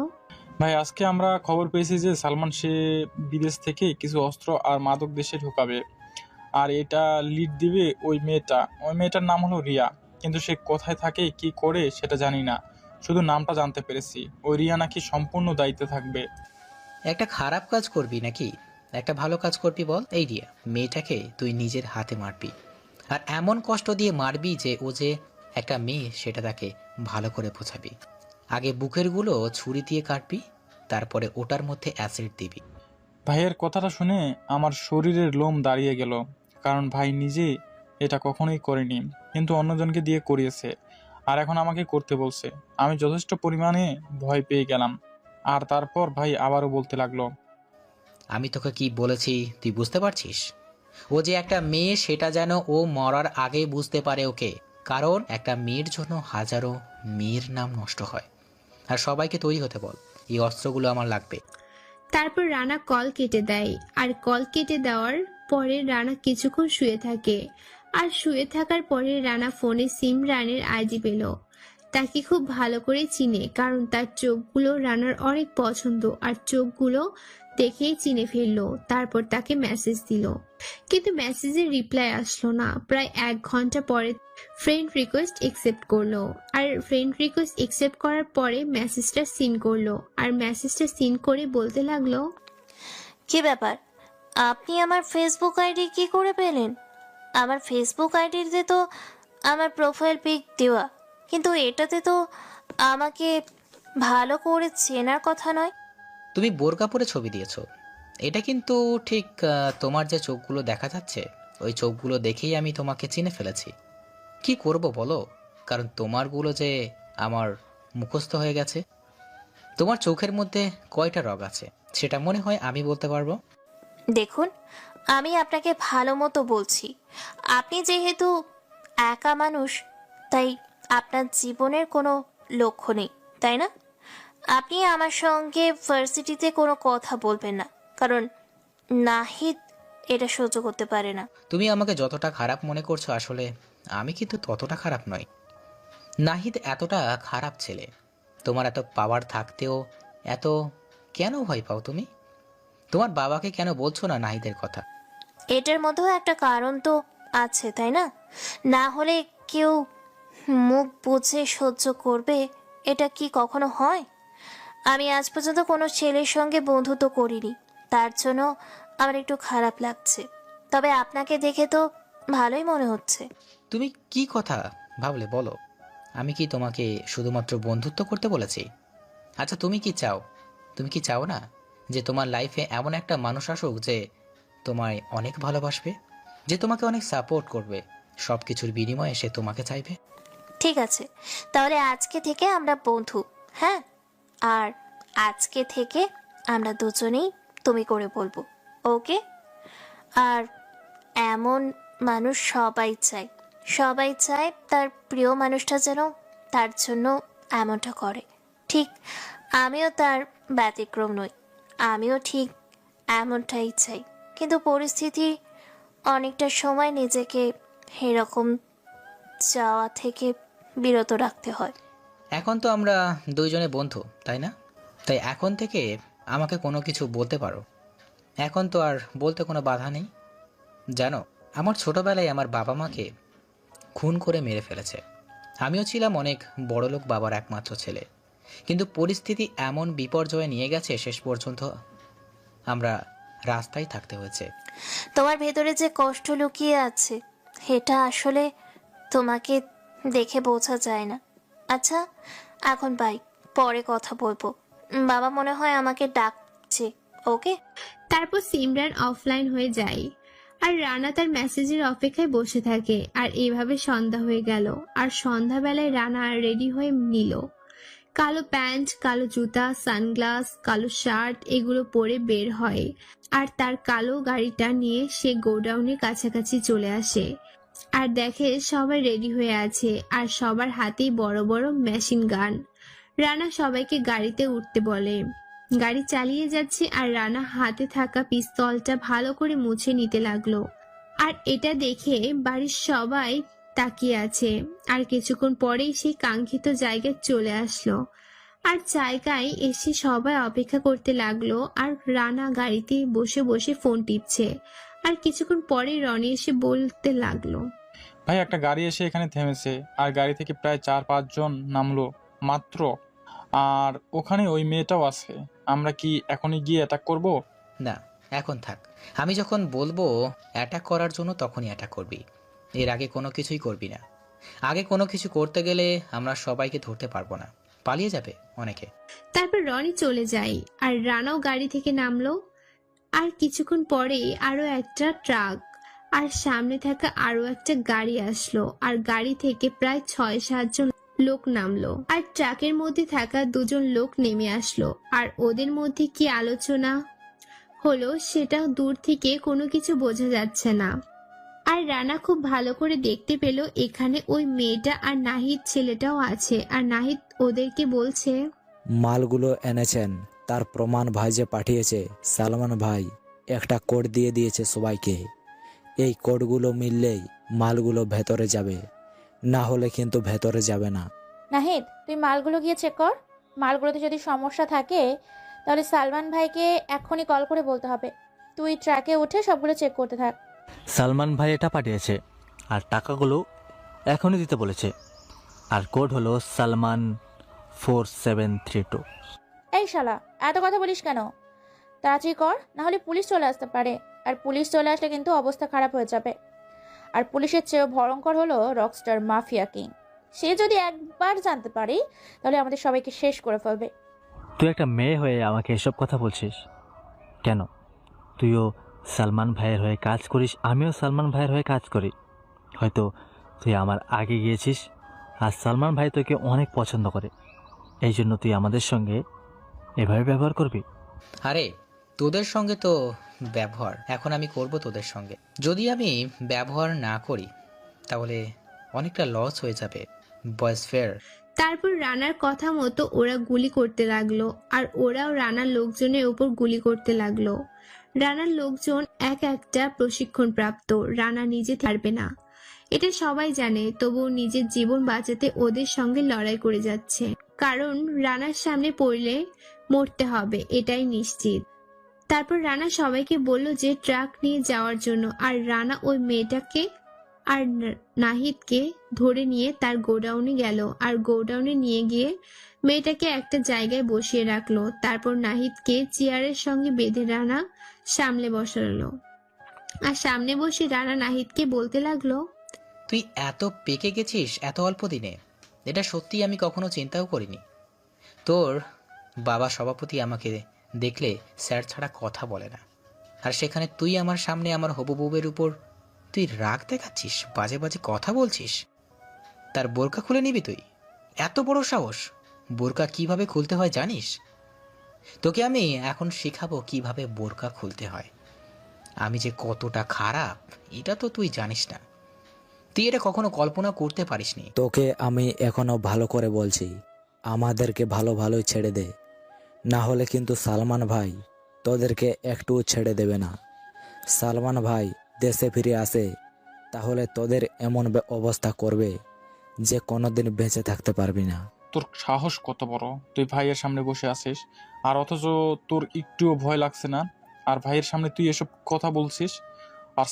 ভাই আজকে আমরা খবর পেয়েছি যে সালমান সে বিদেশ থেকে কিছু অস্ত্র আর মাদক দেশে ঢোকাবে, আর এটা লিড দিবে ওই মেয়েটার নাম হলো রিয়া। কিন্তু সে কোথায় থাকে কি করে সেটা জানি না, শুধু নামটা জানতে পেরেছি। ওই রিয়া নাকি সম্পূর্ণ দায়িত্বে থাকবে। একটা খারাপ কাজ করবি নাকি একটা ভালো কাজ করবি বল? এই রিয়া মেয়েটাকে তুই নিজের হাতে মারবি, আর এমন কষ্ট দিয়ে মারবি যে ও যে একটা মেয়ে সেটা তাকে ভালো করে বোঝাবি। আগে বুকের গুলো ছুরি দিয়ে কাটবি, তারপরে ওটার মধ্যে অ্যাসিড দিবি। ভাইয়ের কথাটা শুনে আমার শরীরের লোম দাঁড়িয়ে গেল, কারণ ভাই নিজে এটা কখনোই করেনি, কিন্তু অন্যজনকে দিয়ে করিয়েছে, আর এখন আমাকে করতে বলছে। আমি যথেষ্ট পরিমাণে ভয় পেয়ে গেলাম। আর তারপর ভাই আবারও বলতে লাগলো, আমি তোকে কি বলেছি তুই বুঝতে পারছিস? ও যে একটা মেয়ে সেটা যেন ও মরার আগেই বুঝতে পারে ওকে, কারণ একটা মেয়ের জন্য হাজারো মেয়ের নাম নষ্ট হয়। আর সবাইকে তৈরি হতে বল, এই অস্ত্রগুলো আমার লাগবে। তারপর রানা কল কেটে দেয়। আর কল কেটে দেওয়ার পরে রানা কিছুক্ষণ শুয়ে থাকে। আর শুয়ে থাকার পরে রানা ফোনে সিমরানের আইডি পেল। তাকে খুব ভালো করে চিনে, কারণ তার চোখগুলো রানার অনেক পছন্দ, আর চোখগুলো দেখেই চিনে ফেললো। তারপর তাকে মেসেজ দিল, কিন্তু মেসেজের রিপ্লাই আসলো না। প্রায় 1 ঘন্টা পরে ফ্রেন্ড রিকোয়েস্ট একসেপ্ট করলো। আর ফ্রেন্ড রিকোয়েস্ট একসেপ্ট করার পরে মেসেজটা সিন করলো। আর মেসেজটা সিন করে বলতে লাগলো, কি ব্যাপার, আপনি আমার ফেসবুক আইডি কি করে পেলেন? আমার ফেসবুক আইডিতে তো আমার প্রোফাইল পিক দেওয়া, কিন্তু এটাতে তো আমাকে ভালো করে চেনার কথা নয়। তুমি বোরকা পরে ছবি দিয়েছো, এটা কিন্তু ঠিক তোমার যে চোখগুলো দেখা যাচ্ছে, ওই চোখগুলো দেখেই আমি তোমাকে চিনে ফেলেছি। কি করব বলো, কারণ তোমারগুলো যে আমার মুখস্থ হয়ে গেছে। তোমার চোখের মধ্যে কয়টা রগ আছে সেটা মনে হয় আমি বলতে পারবো। দেখুন, আমি আপনাকে ভালো মতো বলছি, আপনি যেহেতু একা মানুষ, তাই আপনার জীবনের কোনো লক্ষ্য নেই, তাই না? আপনি আমার সঙ্গে ভার্সিটিতে কোনো কথা বলবেন না, কারণ নাহিদ এটা সহ্য করতে পারে না। তুমি আমাকে যতটা খারাপ মনে করছো, আসলে আমি কিন্তু ততটা খারাপ নই। নাহিদ এতটা খারাপ ছেলে। তোমার এত পাওয়ার থাকতেও এত কেন ভয় পাও তুমি? তোমার বাবাকে কেন বলছো না নাহিদের কথা? এটার মধ্যেও একটা কারণ তো আছে, তাই না? না হলে কেউ মুখ বুঝে সহ্য করবে, এটা কি কখনো হয়? আমি আজ পর্যন্ত কোনো ছেলের সঙ্গে বন্ধুত্ব করিনি, তার জন্য আমার একটু খারাপ লাগছে। তবে আপনাকে দেখে তো ভালোই মনে হচ্ছে। তুমি কি কথা ভাবলে বলো? আমি কি তোমাকে শুধুমাত্র বন্ধুত্ব করতে বলেছি? আচ্ছা, তুমি কি চাও? তুমি কি চাও না যে তোমার লাইফে এমন একটা মানুষ আসুক যে তোমায় অনেক ভালোবাসবে, যে তোমাকে অনেক সাপোর্ট করবে, সব কিছুর বিনিময়ে সে তোমাকে চাইবে? ঠিক আছে, তাহলে আজকে থেকে আমরা বন্ধু, হ্যাঁ? আর আজকে থেকে আমরা দুজনেই তুমি করে বলবো, ওকে? আর এমন মানুষ সবাই চায়, সবাই চায় তার প্রিয় মানুষটা যেন তার জন্য এমনটা করে। ঠিক আমিও তার ব্যতিক্রম নই, আমিও ঠিক এমনটাই চাই, কিন্তু পরিস্থিতি অনেকটা সময় নিজেকে এরকম চাওয়া থেকে বিরত রাখতে হয়। এখন তো আমরা দুইজনে বন্ধু, তাই না? তাই এখন থেকে আমাকে কোনো কিছু বলতে পারো। এখন তো আর বলতে কোনো বাধা নেই। জানো, আমার ছোটবেলায় আমার বাবা মাকে খুন করে মেরে ফেলেছে। আমিও ছিলাম অনেক বড়লোক বাবার একমাত্র ছেলে, কিন্তু পরিস্থিতি এমন বিপর্যয়ে নিয়ে গেছে শেষ পর্যন্ত আমরা রাস্তায় থাকতে হয়েছে। তোমার ভেতরে যে কষ্ট লুকিয়ে আছে, এটা আসলে তোমাকে দেখে বোঝা যায় না। আচ্ছা, এখন বাই, পরে কথা বলবো। বাবা মনে হয় আমাকে ডাকছে, ওকে? তারপর সিমরান অফলাইন হয়ে যায়। আর রানা তার মেসেজের অপেক্ষায় বসে থাকে। আর এইভাবে সন্ধ্যা হয়ে গেল। আর সন্ধ্যাবেলায় রানা রেডি হয়ে নিল। কালো প্যান্ট, কালো জুতা, সানগ্লাস, কালো শার্ট এগুলো পরে বের হয়। আর তার কালো গাড়িটা নিয়ে সে গোডাউনের কাছাকাছি চলে আসে। আর দেখে সবাই রেডি হয়ে আছে, আর সবার হাতেই বড় বড় মেশিন গান। রানা সবাইকে গাড়িতে উঠতে বলে। গাড়ি চালিয়ে যাচ্ছে, আর রানা হাতে থাকা পিস্তলটা ভালো করে মুছে নিতে লাগলো। আর এটা দেখে বাড়ির সবাই তাকিয়ে আছে। আর কিছুক্ষণ পরেই সেই কাঙ্ক্ষিত জায়গায় চলে আসলো। আর জায়গায় এসে সবাই অপেক্ষা করতে লাগলো। আর রানা গাড়িতে বসে বসে ফোন টিপছে। আর কিছুক্ষণ পরে রনি এসে বলতে লাগলো, ভাই একটা গাড়ি এসে এখানে থেমেছে, আর গাড়ি থেকে প্রায় 4-5 জন নামলো মাত্র, আর ওখানে ওই মেয়েটাও আছে। আমরা কি এখনই গিয়ে অ্যাটাক করব? না, এখন থাক। আমি যখন বলবো অ্যাটাক করার জন্য তখনই অ্যাটাক করবি, এর আগে কোনো কিছুই করবি না। আগে কোনো কিছু করতে গেলে আমরা সবাইকে ধরতে পারবো না, পালিয়ে যাবে অনেকে। তারপর রনি চলে যায়। আর রানাও গাড়ি থেকে নামলো। আর কিছুক্ষণ পরেই আরো একটা ট্রাক আর সামনে থাকা আরো একটা গাড়ি আসলো। আর গাড়ি থেকে প্রায় 6-7 জন লোক নামলো। আর ট্রাকের মধ্যে থাকা 2 জন লোক নেমে আসলো। আর ওদের মধ্যে কি আলোচনা হলো সেটা দূর থেকে কোনো কিছু বোঝা যাচ্ছে না। আর রানা খুব ভালো করে দেখতে পেল এখানে ওই মেয়েটা আর নাহিদ ছেলেটাও আছে। আর নাহিদ ওদেরকে বলছে, মালগুলো এনেছেন তার প্রমাণ ভাই যে পাঠিয়েছে সালমান ভাই একটা কোড দিয়ে দিয়েছে সবাইকে। এই কোডগুলো মিললেই মালগুলো ভেতরে যাবে, না হলে কিন্তু ভেতরে যাবে না। নাহিদ, তুই মালগুলো গিয়ে চেক কর। মালগুলোতে যদি সমস্যা থাকে তাহলে সালমান ভাইকে এক্ষুনি কল করে বলতে হবে। তুই ট্রাকে উঠে সবগুলো চেক করতে থাক। সালমান ভাই এটা পাঠিয়েছে আর টাকাগুলো এখনই দিতে বলেছে। আর কোড হলো সালমান 4732। এই শালা, এত কথা বলিস কেন? তাড়াতাড়ি কর, না হলে পুলিশ চলে আসতে পারে। আর পুলিশ চলে আসলে কিন্তু অবস্থা খারাপ হয়ে যাবে। আর পুলিশের চেয়েও ভয়ঙ্কর হলো রকস্টার মাফিয়া কিং। সে যদি একবার জানতে পারে তাহলে আমাদের সবাইকে শেষ করে ফেলবে। তুই একটা মেয়ে হয়ে আমাকে এসব কথা বলছিস কেন? তুইও সালমান ভাইয়ের হয়ে কাজ করিস, আমিও সালমান ভাইয়ের হয়ে কাজ করি। হয়তো তুই আমার আগে গিয়েছিস, আর সালমান ভাই তোকে অনেক পছন্দ করে, এই জন্য তুই আমাদের সঙ্গে এভাবে ব্যবহার করবি। আরে তোদের সঙ্গে তো ব্যবহার এখন আমি করব তোদের সঙ্গে। যদি আমি ব্যবহার না করি তাহলে অনেকটা লস হয়ে যাবে। Boys fair. তারপর রানার কথা মতো ওরা গুলি করতে লাগলো, আর ওরাও রানার লোকজনের উপর গুলি করতে লাগলো। রানার লোকজন এক একটা প্রশিক্ষণপ্রাপ্ত, রানা নিজে পারবে না এটা সবাই জানে, তবুও নিজের জীবন বাঁচাতে ওদের সঙ্গে লড়াই করে যাচ্ছে। কারণ রানার সামনে পড়লে মরতে হবে, এটাই নিশ্চিত। তারপর রানা সবাইকে বলল যে ট্রাক নিয়ে যাওয়ার জন্য, আর রানা ওই মেয়েটাকে আর নাহিদকে ধরে নিয়ে তার গোডাউনে গেল, আর গোডাউনে নিয়ে গিয়ে মেয়েটাকে একটা জায়গায় বসিয়ে রাখলো। তারপর নাহিদকে চেয়ারের সঙ্গে বেঁধে রানা সামনে বসালো, আর সামনে বসে রানা নাহিদকে বলতে লাগলো, তুই এত পেকে গেছিস এত অল্প দিনে, এটা সত্যি আমি কখনো চিন্তাও করিনি। তোর বাবা সভাপতি আমাকে দেখলে স্যার ছাড়া কথা বলে না, আর সেখানে তুই আমার সামনে আমার হবু বউয়ের উপর তুই রাগ দেখাচ্ছিস, বাজে বাজে কথা বলছিস। তার বোরকা খুলে নিবি তুই? এত বড় সাহস! বোরকা কিভাবে খুলতে হয় জানিস? তোকে আমি এখন শেখাবো কিভাবে বোরকা খুলতে হয়। আমি যে কতটা খারাপ এটা তো তুই জানিস না, তুই এটা কখনো কল্পনা করতে পারিসনি। তোকে আমি এখনো ভালো করে বলছি, আমাদেরকে ভালো ভালোই ছেড়ে দে, না হলে কিন্তু সালমান ভাই তোদেরকে একটু ছেড়ে দেবে না। সালমান ভাই দেশে ফিরে আসে তাহলে তোদের এমন অবস্থা করবে যে কোনোদিন বেঁচে থাকতে পারবি না। তোর সাহস কত বড়, তুই ভাইয়ের সামনে বসে আছিস আর অথচ তোর একটুও ভয় লাগছে না, আর ভাইয়ের সামনে তুই এসব কথা বলছিস। আর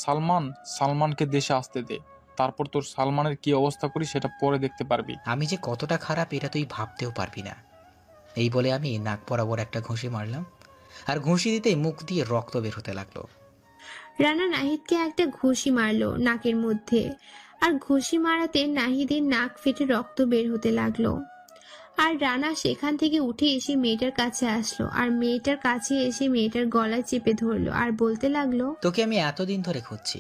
সালমানকে দেশে আসতে দে, তারপর তোর সালমানের কি অবস্থা করি সেটা পরে দেখতে পারবি। আমি যে কতটা খারাপ এটা তুই ভাবতেও পারবি না। এই বলে আমি নাক বরাবর একটা ঘুষি মারলাম, আর ঘুষি দিতেই মুখ দিয়ে রক্ত বের হতে লাগলো। রানা নাহিদকে একটা ঘুষি মারলো নাকের মধ্যে, আর ঘুষি মারাতে নাহিদের নাক ফেটে রক্ত বের হতে লাগলো। আর রানা সেখান থেকে উঠে এসে মেয়েটার কাছে আসলো, আর মেয়েটার কাছে এসে মেয়েটার গলায় চেপে ধরলো, আর বলতে লাগলো, তোকে আমি এতদিন ধরে খুঁজছি।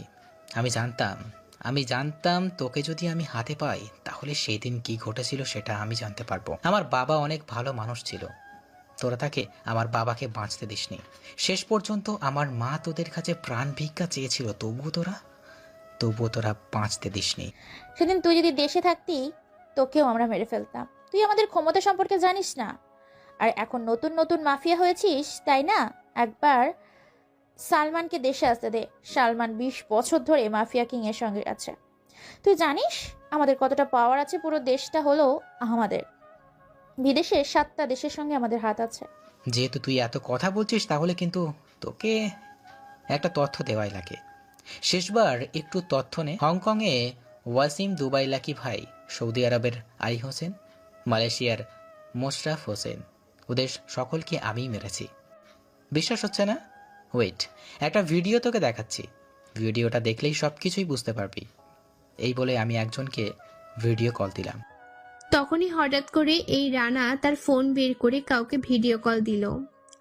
আমি জানতাম তোকে যদি আমি হাতে পাই তাহলে সেদিন কি ঘটেছিল সেটা আমি জানতে পারবো। আমার বাবা অনেক ভালো মানুষ ছিল, তোরা তাকে আমার বাবাকে বাঁচতে দিসনি। শেষ পর্যন্ত আমার মা তোদের কাছে প্রাণ ভিক্ষা চেয়েছিল, তবুও তোরা বাঁচতে দিসনি। সেদিন তুই যদি দেশে থাকতি তোকেও আমরা মেরে ফেলতাম। তুই আমাদের ক্ষমতা সম্পর্কে জানিস না, আর এখন নতুন নতুন মাফিয়া হয়েছিস তাই না? একবার সালমানকে দেশে আসতে দে। সালমান 20 বছর ধরে মাফিয়া কিং এর সঙ্গে আছে। তুই জানিস আমাদের কতটা পাওয়ার আছে? পুরো দেশটা হলো আমাদের, বিদেশে 7টা দেশের সঙ্গে আমাদের হাত আছে। যেহেতু তুই এত কথা বলছিস তাহলে কিন্তু তোকে একটা তথ্য দেওয়াই লাগে। শেষবার একটু তথ্য নে। হংকংয়ে ওয়াসিম, দুবাই লাকি ভাই, সৌদি আরবের আলী হোসেন, মালয়েশিয়ার মোশরাফ হোসেন, ওদের সকলকে আমিই মেরেছি। বিশ্বাস হচ্ছে না? ওয়েট, একটা ভিডিও তোকে দেখাচ্ছি, ভিডিওটা দেখলেই সব কিছুই বুঝতে পারবি। এই বলে আমি একজনকে ভিডিও কল দিলাম। তখনই হঠাৎ করে এই রানা তার ফোন বের করে কাউকে ভিডিও কল দিল,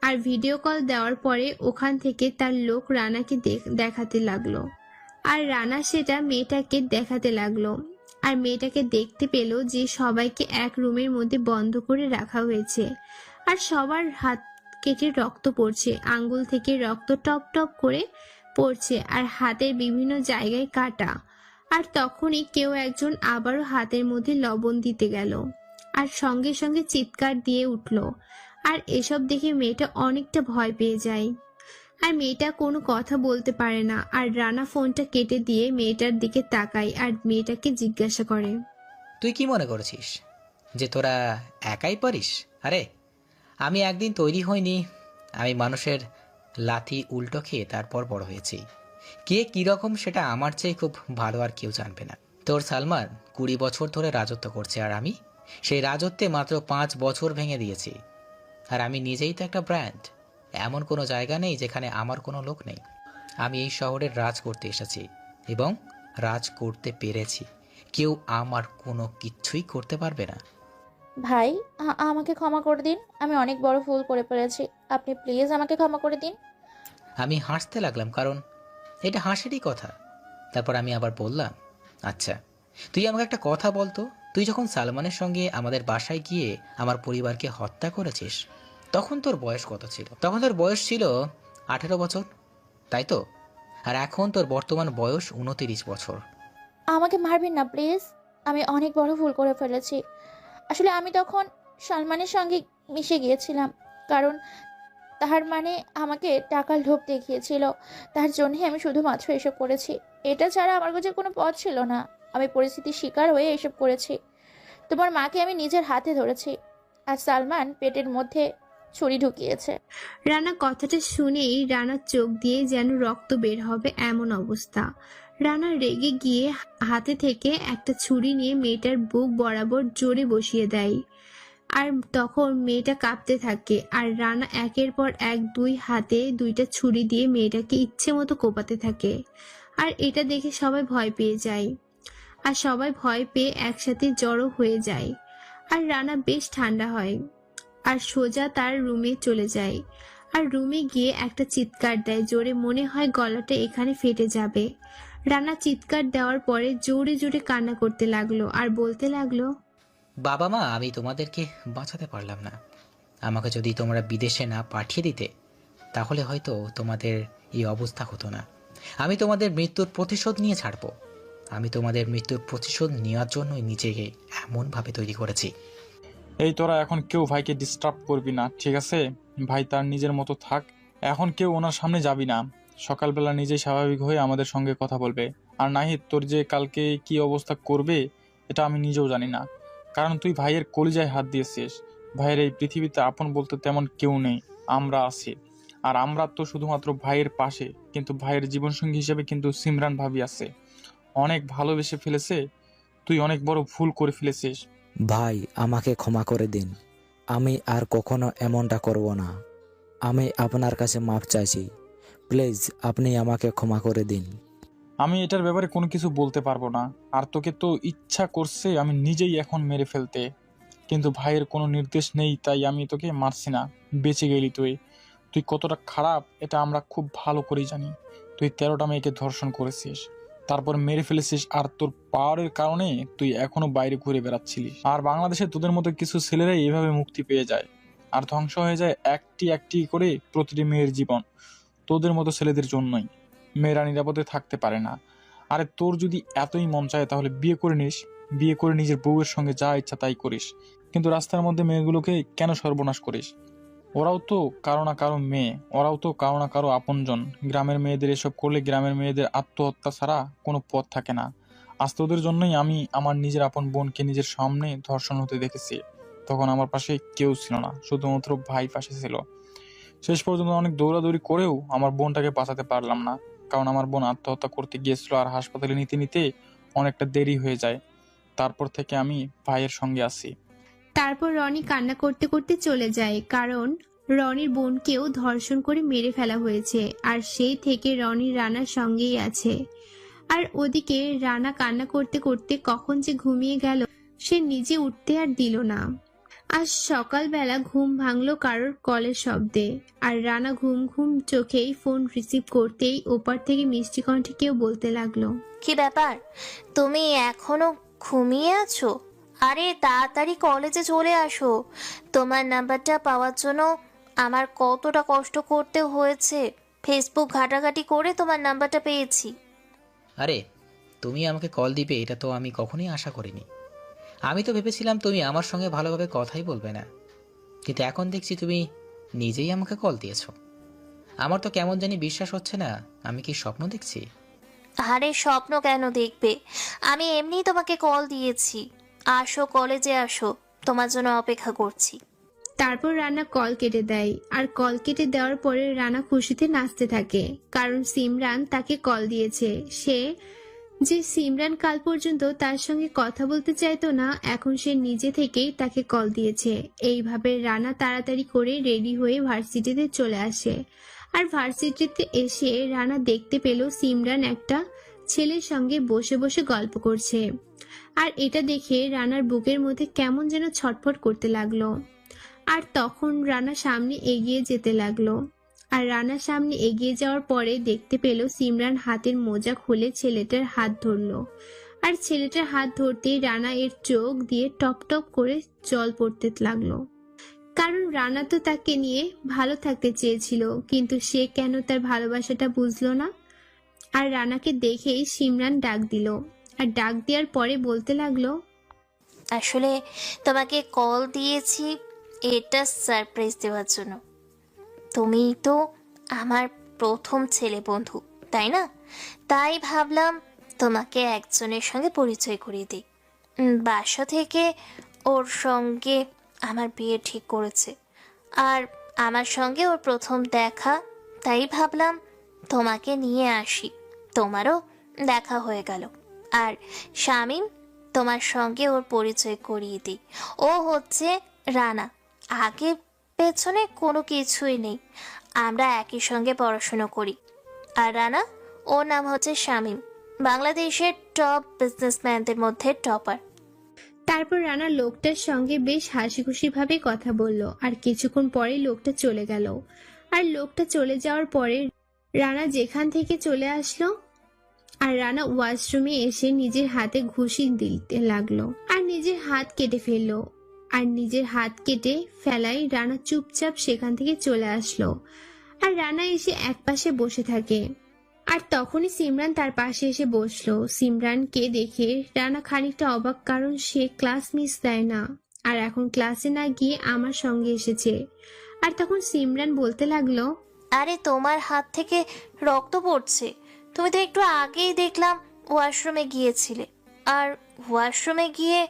আর ভিডিও কল দেওয়ার পরে ওখান থেকে তার লোক রানাকে দেখাতে লাগলো, আর রানা সেটা মেয়েটাকে দেখাতে লাগলো। আর মেয়েটাকে দেখতে পেল যে সবাইকে এক রুমের মধ্যে বন্ধ করে রাখা হয়েছে, আর সবার হাত কেটে রক্ত পড়ছে, আঙ্গুল থেকে রক্ত টপ টপ করে পড়ছে, আর হাতের বিভিন্ন জায়গায় কাটা। আর তখনই কেউ একজন আবারও হাতের মধ্যে লবণ দিতে গেল, আর সঙ্গে সঙ্গে চিৎকার দিয়ে উঠল। আর এসব দেখে মেয়েটা অনেকটা ভয় পেয়ে যায়। আর মেয়েটা কোনো কথা বলতে পারে না। আর রানা ফোনটা কেটে দিয়ে মেয়েটার দিকে তাকায় আর মেয়েটাকে জিজ্ঞাসা করে, তুই কি মনে করেছিস যে তোরা একাই পারিস? আরে আমি একদিন তৈরি হইনি, আমি মানুষের লাথি উল্টো খেয়ে তারপর বড় হয়েছি। কে কীরকম সেটা আমার চেয়ে খুব ভালো আর কেউ জানবে না। তোর সালমান 20 বছর ধরে রাজত্ব করছে, আর আমি সেই রাজত্বে মাত্র 5 বছর ভেঙে দিয়েছি। আর আমি নিজেই তো একটা ব্র্যান্ড। এমন কোনো জায়গা নেই যেখানে আমার কোনো লোক নেই। আমি এই শহরের রাজ করতে এসেছি এবং রাজ করতে পেরেছি। কেউ আমার কোনো কিচ্ছুই করতে পারবে না। ভাই, আমাকে ক্ষমা করে দিন। আমি অনেক বড় ভুল করে ফেলেছি। আপনি প্লিজ আমাকে ক্ষমা করে দিন। আমি হাসতে লাগলাম, কারণ এটা হাসিরই কথা। তারপর আমি আবার বললাম, আচ্ছা তুই আমাকে একটা কথা বলতো, তুই যখন সালমানের সঙ্গে আমাদের বাসায় গিয়ে আমার পরিবারকে হত্যা করেছিস, তখন তোর বয়স কত ছিল? তখন তোর বয়স ছিল 18 বছর, তাই তো? আর এখন তোর বর্তমান বয়স 29 বছর। আমাকে মারবেন না প্লিজ। আমি অনেক বড় ভুল করে ফেলেছি। আসলে আমি তখন সালমানের সঙ্গে মিশে গিয়েছিলাম, কারণ তার মানে আমাকে টাকার লোভ দেখিয়েছিল। তার জন্যই আমি শুধুমাত্র এসব করেছি। এটা ছাড়া আমার কাছে কোনো পথ ছিল না। আমি পরিস্থিতির শিকার হয়ে এসব করেছি। তোমার মাকে আমি নিজের হাতে ধরেছি, আর সালমান পেটের মধ্যে ছুরি ঢুকিয়েছে। রানা কথাটা শুনেই রানার চোখ দিয়ে যেন রক্ত বের হবে এমন অবস্থা। রানা রেগে গিয়ে হাতে থেকে একটা ছুরি নিয়ে মেয়েটার বুক বরাবর জোরে বসিয়ে দেয়। আর তখন মেয়েটা কাঁপতে থাকে। আর রানা একের পর এক 2 হাতে 2টা ছুরি দিয়ে মেয়েটাকে ইচ্ছে মতো কোপাতে থাকে। আর এটা দেখে সবাই ভয় পেয়ে যায়। আর সবাই ভয় পেয়ে একসাথে জড়ো হয়ে যায়। আর রানা বেশ ঠান্ডা হয় আর সোজা তার রুমে চলে যায়। আর রুমে গিয়ে একটা চিৎকার দেয় জোরে, মনে হয় গলাটা এখানে ফেটে যাবে। রানা চিৎকার দেওয়ার পরে জোরে জোরে কান্না করতে লাগলো আর বলতে লাগলো, বাবা মা, আমি তোমাদেরকে বাঁচাতে পারলাম না। আমাকে যদি তোমরা বিদেশে না পাঠিয়ে দিতে, তাহলে হয়তো তোমাদের এই অবস্থা হতো না। আমি তোমাদের মৃত্যুর প্রতিশোধ নিয়ে ছাড়বো। আমি তোমাদের মৃত্যুর প্রতিশোধ নেওয়ার জন্যই নিজেকে এমনভাবে তৈরি করেছি। এই তোরা এখন কেউ ভাইকে ডিস্টার্ব করবি না, ঠিক আছে? ভাই তার নিজের মতো থাক, এখন কেউ ওনার সামনে যাবি না। সকালবেলা নিজেই স্বাভাবিক হয়ে আমাদের সঙ্গে কথা বলবে। আর নাহিদ, তোর যে কালকে কি অবস্থা করবে এটা আমি নিজেও জানি না, কারণ তুই ভাইয়ের কলিজায় হাত দিয়েছিস। ভাইয়ের এই পৃথিবীতে আপন বলতে তেমন কেউ নেই, আমরা আছি। আর আমরা তো শুধুমাত্র ভাইয়ের পাশে, কিন্তু ভাইয়ের জীবনসঙ্গী হিসেবে কিন্তু সিমরান ভাবি আছে। অনেক ভালোবেসে ফেলেছে, তুই অনেক বড় ভুল করে ফেলেছিস। ভাই, আমাকে ক্ষমা করে দিন। আমি আর কখনো এমনটা করব না। আমি আপনার কাছে মাপ চাইছি। প্লিজ আপনি আমাকে ক্ষমা করে দিন। আমি এটার ব্যাপারে কোনো কিছু বলতে পারবো না। আর তোকে তো ইচ্ছা করছে আমি নিজেই এখন মেরে ফেলতে, কিন্তু ভাইয়ের কোনো নির্দেশ নেই, তাই আমি তোকে মারছি না। বেঁচে গেলি তুই। তুই কতটা খারাপ এটা আমরা খুব ভালো করেই জানি। তুই 13টা মেয়েকে ধর্ষণ করেছিস, তারপর মেরে ফেলেছিস, আর তোর পাওয়ারের কারণে তুই এখনো বাইরে ঘুরে বেড়াচ্ছিলিস। আর বাংলাদেশে তোদের মতো কিছু ছেলেরাই এভাবে মুক্তি পেয়ে যায়, আর ধ্বংস হয়ে যায় একটি একটি করে প্রতিটি মেয়ের জীবন। তোদের মতো ছেলেদের জন্যই মেয়েরা নিরাপদে থাকতে পারে না। আরে তোর যদি এতই মন চায় তাহলে বিয়ে করে নিস, বিয়ে করে নিজের বউয়ের সঙ্গে যা ইচ্ছা তাই করিস, কিন্তু রাস্তার মধ্যে মেয়েগুলোকে কেন সর্বনাশ করিস? ওরাও তো কারো না কারো মেয়ে, ওরাও তো কারো না কারো আপনজন। গ্রামের মেয়েদের এসব করলে গ্রামের মেয়েদের আত্মহত্যা ছাড়া কোনো পথ থাকে না। আজ তোদের জন্যই আমি আমার নিজের আপন বোনকে নিজের সামনে ধর্ষণ হতে দেখেছি। তখন আমার পাশে কেউ ছিল না, শুধুমাত্র ভাই পাশে ছিল। শেষ পর্যন্ত অনেক দৌড়াদৌড়ি করেও আমার বোনটাকে বাঁচাতে পারলাম না, কারণ আমার বোন আত্মহত্যা করতে গিয়েছিল আর হাসপাতালে নিতে নিতে অনেকটা দেরি হয়ে যায়। তারপর থেকে আমি ভাইয়ের সঙ্গে আছি। তারপর রনি কান্না করতে করতে চলে যায়, কারণ রনির বোনকেও ধর্ষণ করে মেরে ফেলা হয়েছে। আর সেই থেকে রনি রানার সঙ্গেই আছে। আর ওদিকে রানা কান্না করতে করতে কখন যে ঘুমিয়ে গেল সে নিজে উঠতে আর দিল না। আজ সকালবেলা ঘুম ভাঙলো কারোর কলের শব্দে। আর রানা ঘুম ঘুম চোখেই ফোন রিসিভ করতেই ওপার থেকে মিষ্টি কণ্ঠে কেউ বলতে লাগলো, কি ব্যাপার, তুমি এখনো ঘুমিয়ে আছো? আরে তাড়াতাড়ি কলেজে চলে আসো। তোমার নাম্বারটা পাওয়ার জন্য আমার কতটা কষ্ট করতে হয়েছে। ফেসবুক ঘাটাঘাটি করে তোমার নাম্বারটা পেয়েছি। আরে তুমি আমাকে কল দিবে এটা তো আমি কখনোই আশা করিনি। আমি তো ভেবেছিলাম তুমি আমার সঙ্গে ভালোভাবে কথাই বলবে না, কিন্তু এখন দেখছি তুমি নিজেই আমাকে কল দিয়েছো। আমার তো কেমন জানি বিশ্বাস হচ্ছে না, আমি কি স্বপ্ন দেখছি? আরে স্বপ্ন কেন দেখবে, আমি এমনি তোমাকে কল দিয়েছি। আসো, কলেজে আসো, তোমার জন্য অপেক্ষা করছি। তারপর রানা কল কেটে দেয়, আর কল কেটে দেওয়ার পরে রানা খুশিতে নাচতে থাকে, কারণ সিমরান তাকে কল দিয়েছে। সে যে সিমরান কাল পর্যন্ত তার সঙ্গে কথা বলতে চাইতো না, এখন সে নিজে থেকেই তাকে কল দিয়েছে। এইভাবে রানা তাড়াতাড়ি করে রেডি হয়ে ভার্সিটিতে চলে আসে। আর ভার্সিটিতে এসে রানা দেখতে পেল সিমরান একটা ছেলের সঙ্গে বসে বসে গল্প করছে। আর এটা দেখে রানার বুকের মধ্যে কেমন যেন ছটফট করতে লাগলো। আর তখন রানা সামনে এগিয়ে যেতে লাগলো। আর রানা সামনে এগিয়ে যাওয়ার পরে দেখতে পেল সিমরান হাতের মোজা খুলে ছেলেটার হাত ধরলো। আর ছেলেটার হাত ধরতেই রানা এর চোখ দিয়ে টপ টপ করে জল পড়তে লাগলো। কারণ রানা তো তাকে নিয়ে ভালো থাকতে চেয়েছিল, কিন্তু সে কেন তার ভালোবাসাটা বুঝলো না। আর রানাকে দেখেই সিমরান ডাক দিল, আর ডাক দেওয়ার পরে বলতে লাগলো, আসলে তোমাকে কল দিয়েছি এটা সারপ্রাইজ দেওয়ার জন্য। তুমি তো আমার প্রথম ছেলে বন্ধু, তাই না? তাই ভাবলাম তোমাকে একজনের সঙ্গে পরিচয় করিয়ে দিই। বাসা থেকে ওর সঙ্গে আমার বিয়ে ঠিক করেছে, আর আমার সঙ্গে ওর প্রথম দেখা, তাই ভাবলাম তোমাকে নিয়ে আসি। তোমারও দেখা হয়ে গেল। আর শামীম, তোমার সঙ্গে ওর পরিচয় করিয়ে দিই। ও হচ্ছে রানা। আগে পেছনে কোনো কিছুই নেই, আমরা একই সঙ্গে পড়াশুনো করি। আর রানা, ওর নাম হচ্ছে শামীম, বাংলাদেশের টপ বিজনেসম্যানদের মধ্যে টপার। তারপর রানা লোকটার সঙ্গে বেশ হাসি খুশি ভাবে কথা বলল। আর কিছুক্ষণ পরে লোকটা চলে গেল। আর লোকটা চলে যাওয়ার পরে রানা যেখান থেকে চলে আসলো, আর রানা ওয়াশরুমে এসে নিজের হাতে ঘুষি দিতে লাগলো, আর নিজের হাত কেটে ফেললো। আর নিজের হাত কেটে ফেলায় রানা চুপচাপ সেখান থেকে চলে আসলো। আর রানা এসে একপাশে বসে থাকে। আর তখনই সিমরান তার পাশে এসে বসলো। সিমরানকে দেখে রানা খানিকটা অবাক, কারণ সে ক্লাস মিস দেয় না, আর এখন ক্লাসে না গিয়ে আমার সঙ্গে এসেছে। আর তখন সিমরান বলতে লাগলো, আরে তোমার হাত থেকে রক্ত পড়ছে, তুমি তো একটু আগেই দেখলাম ওয়াশরুমে গিয়েছিলে। আর ওয়াশরুমে গিয়ে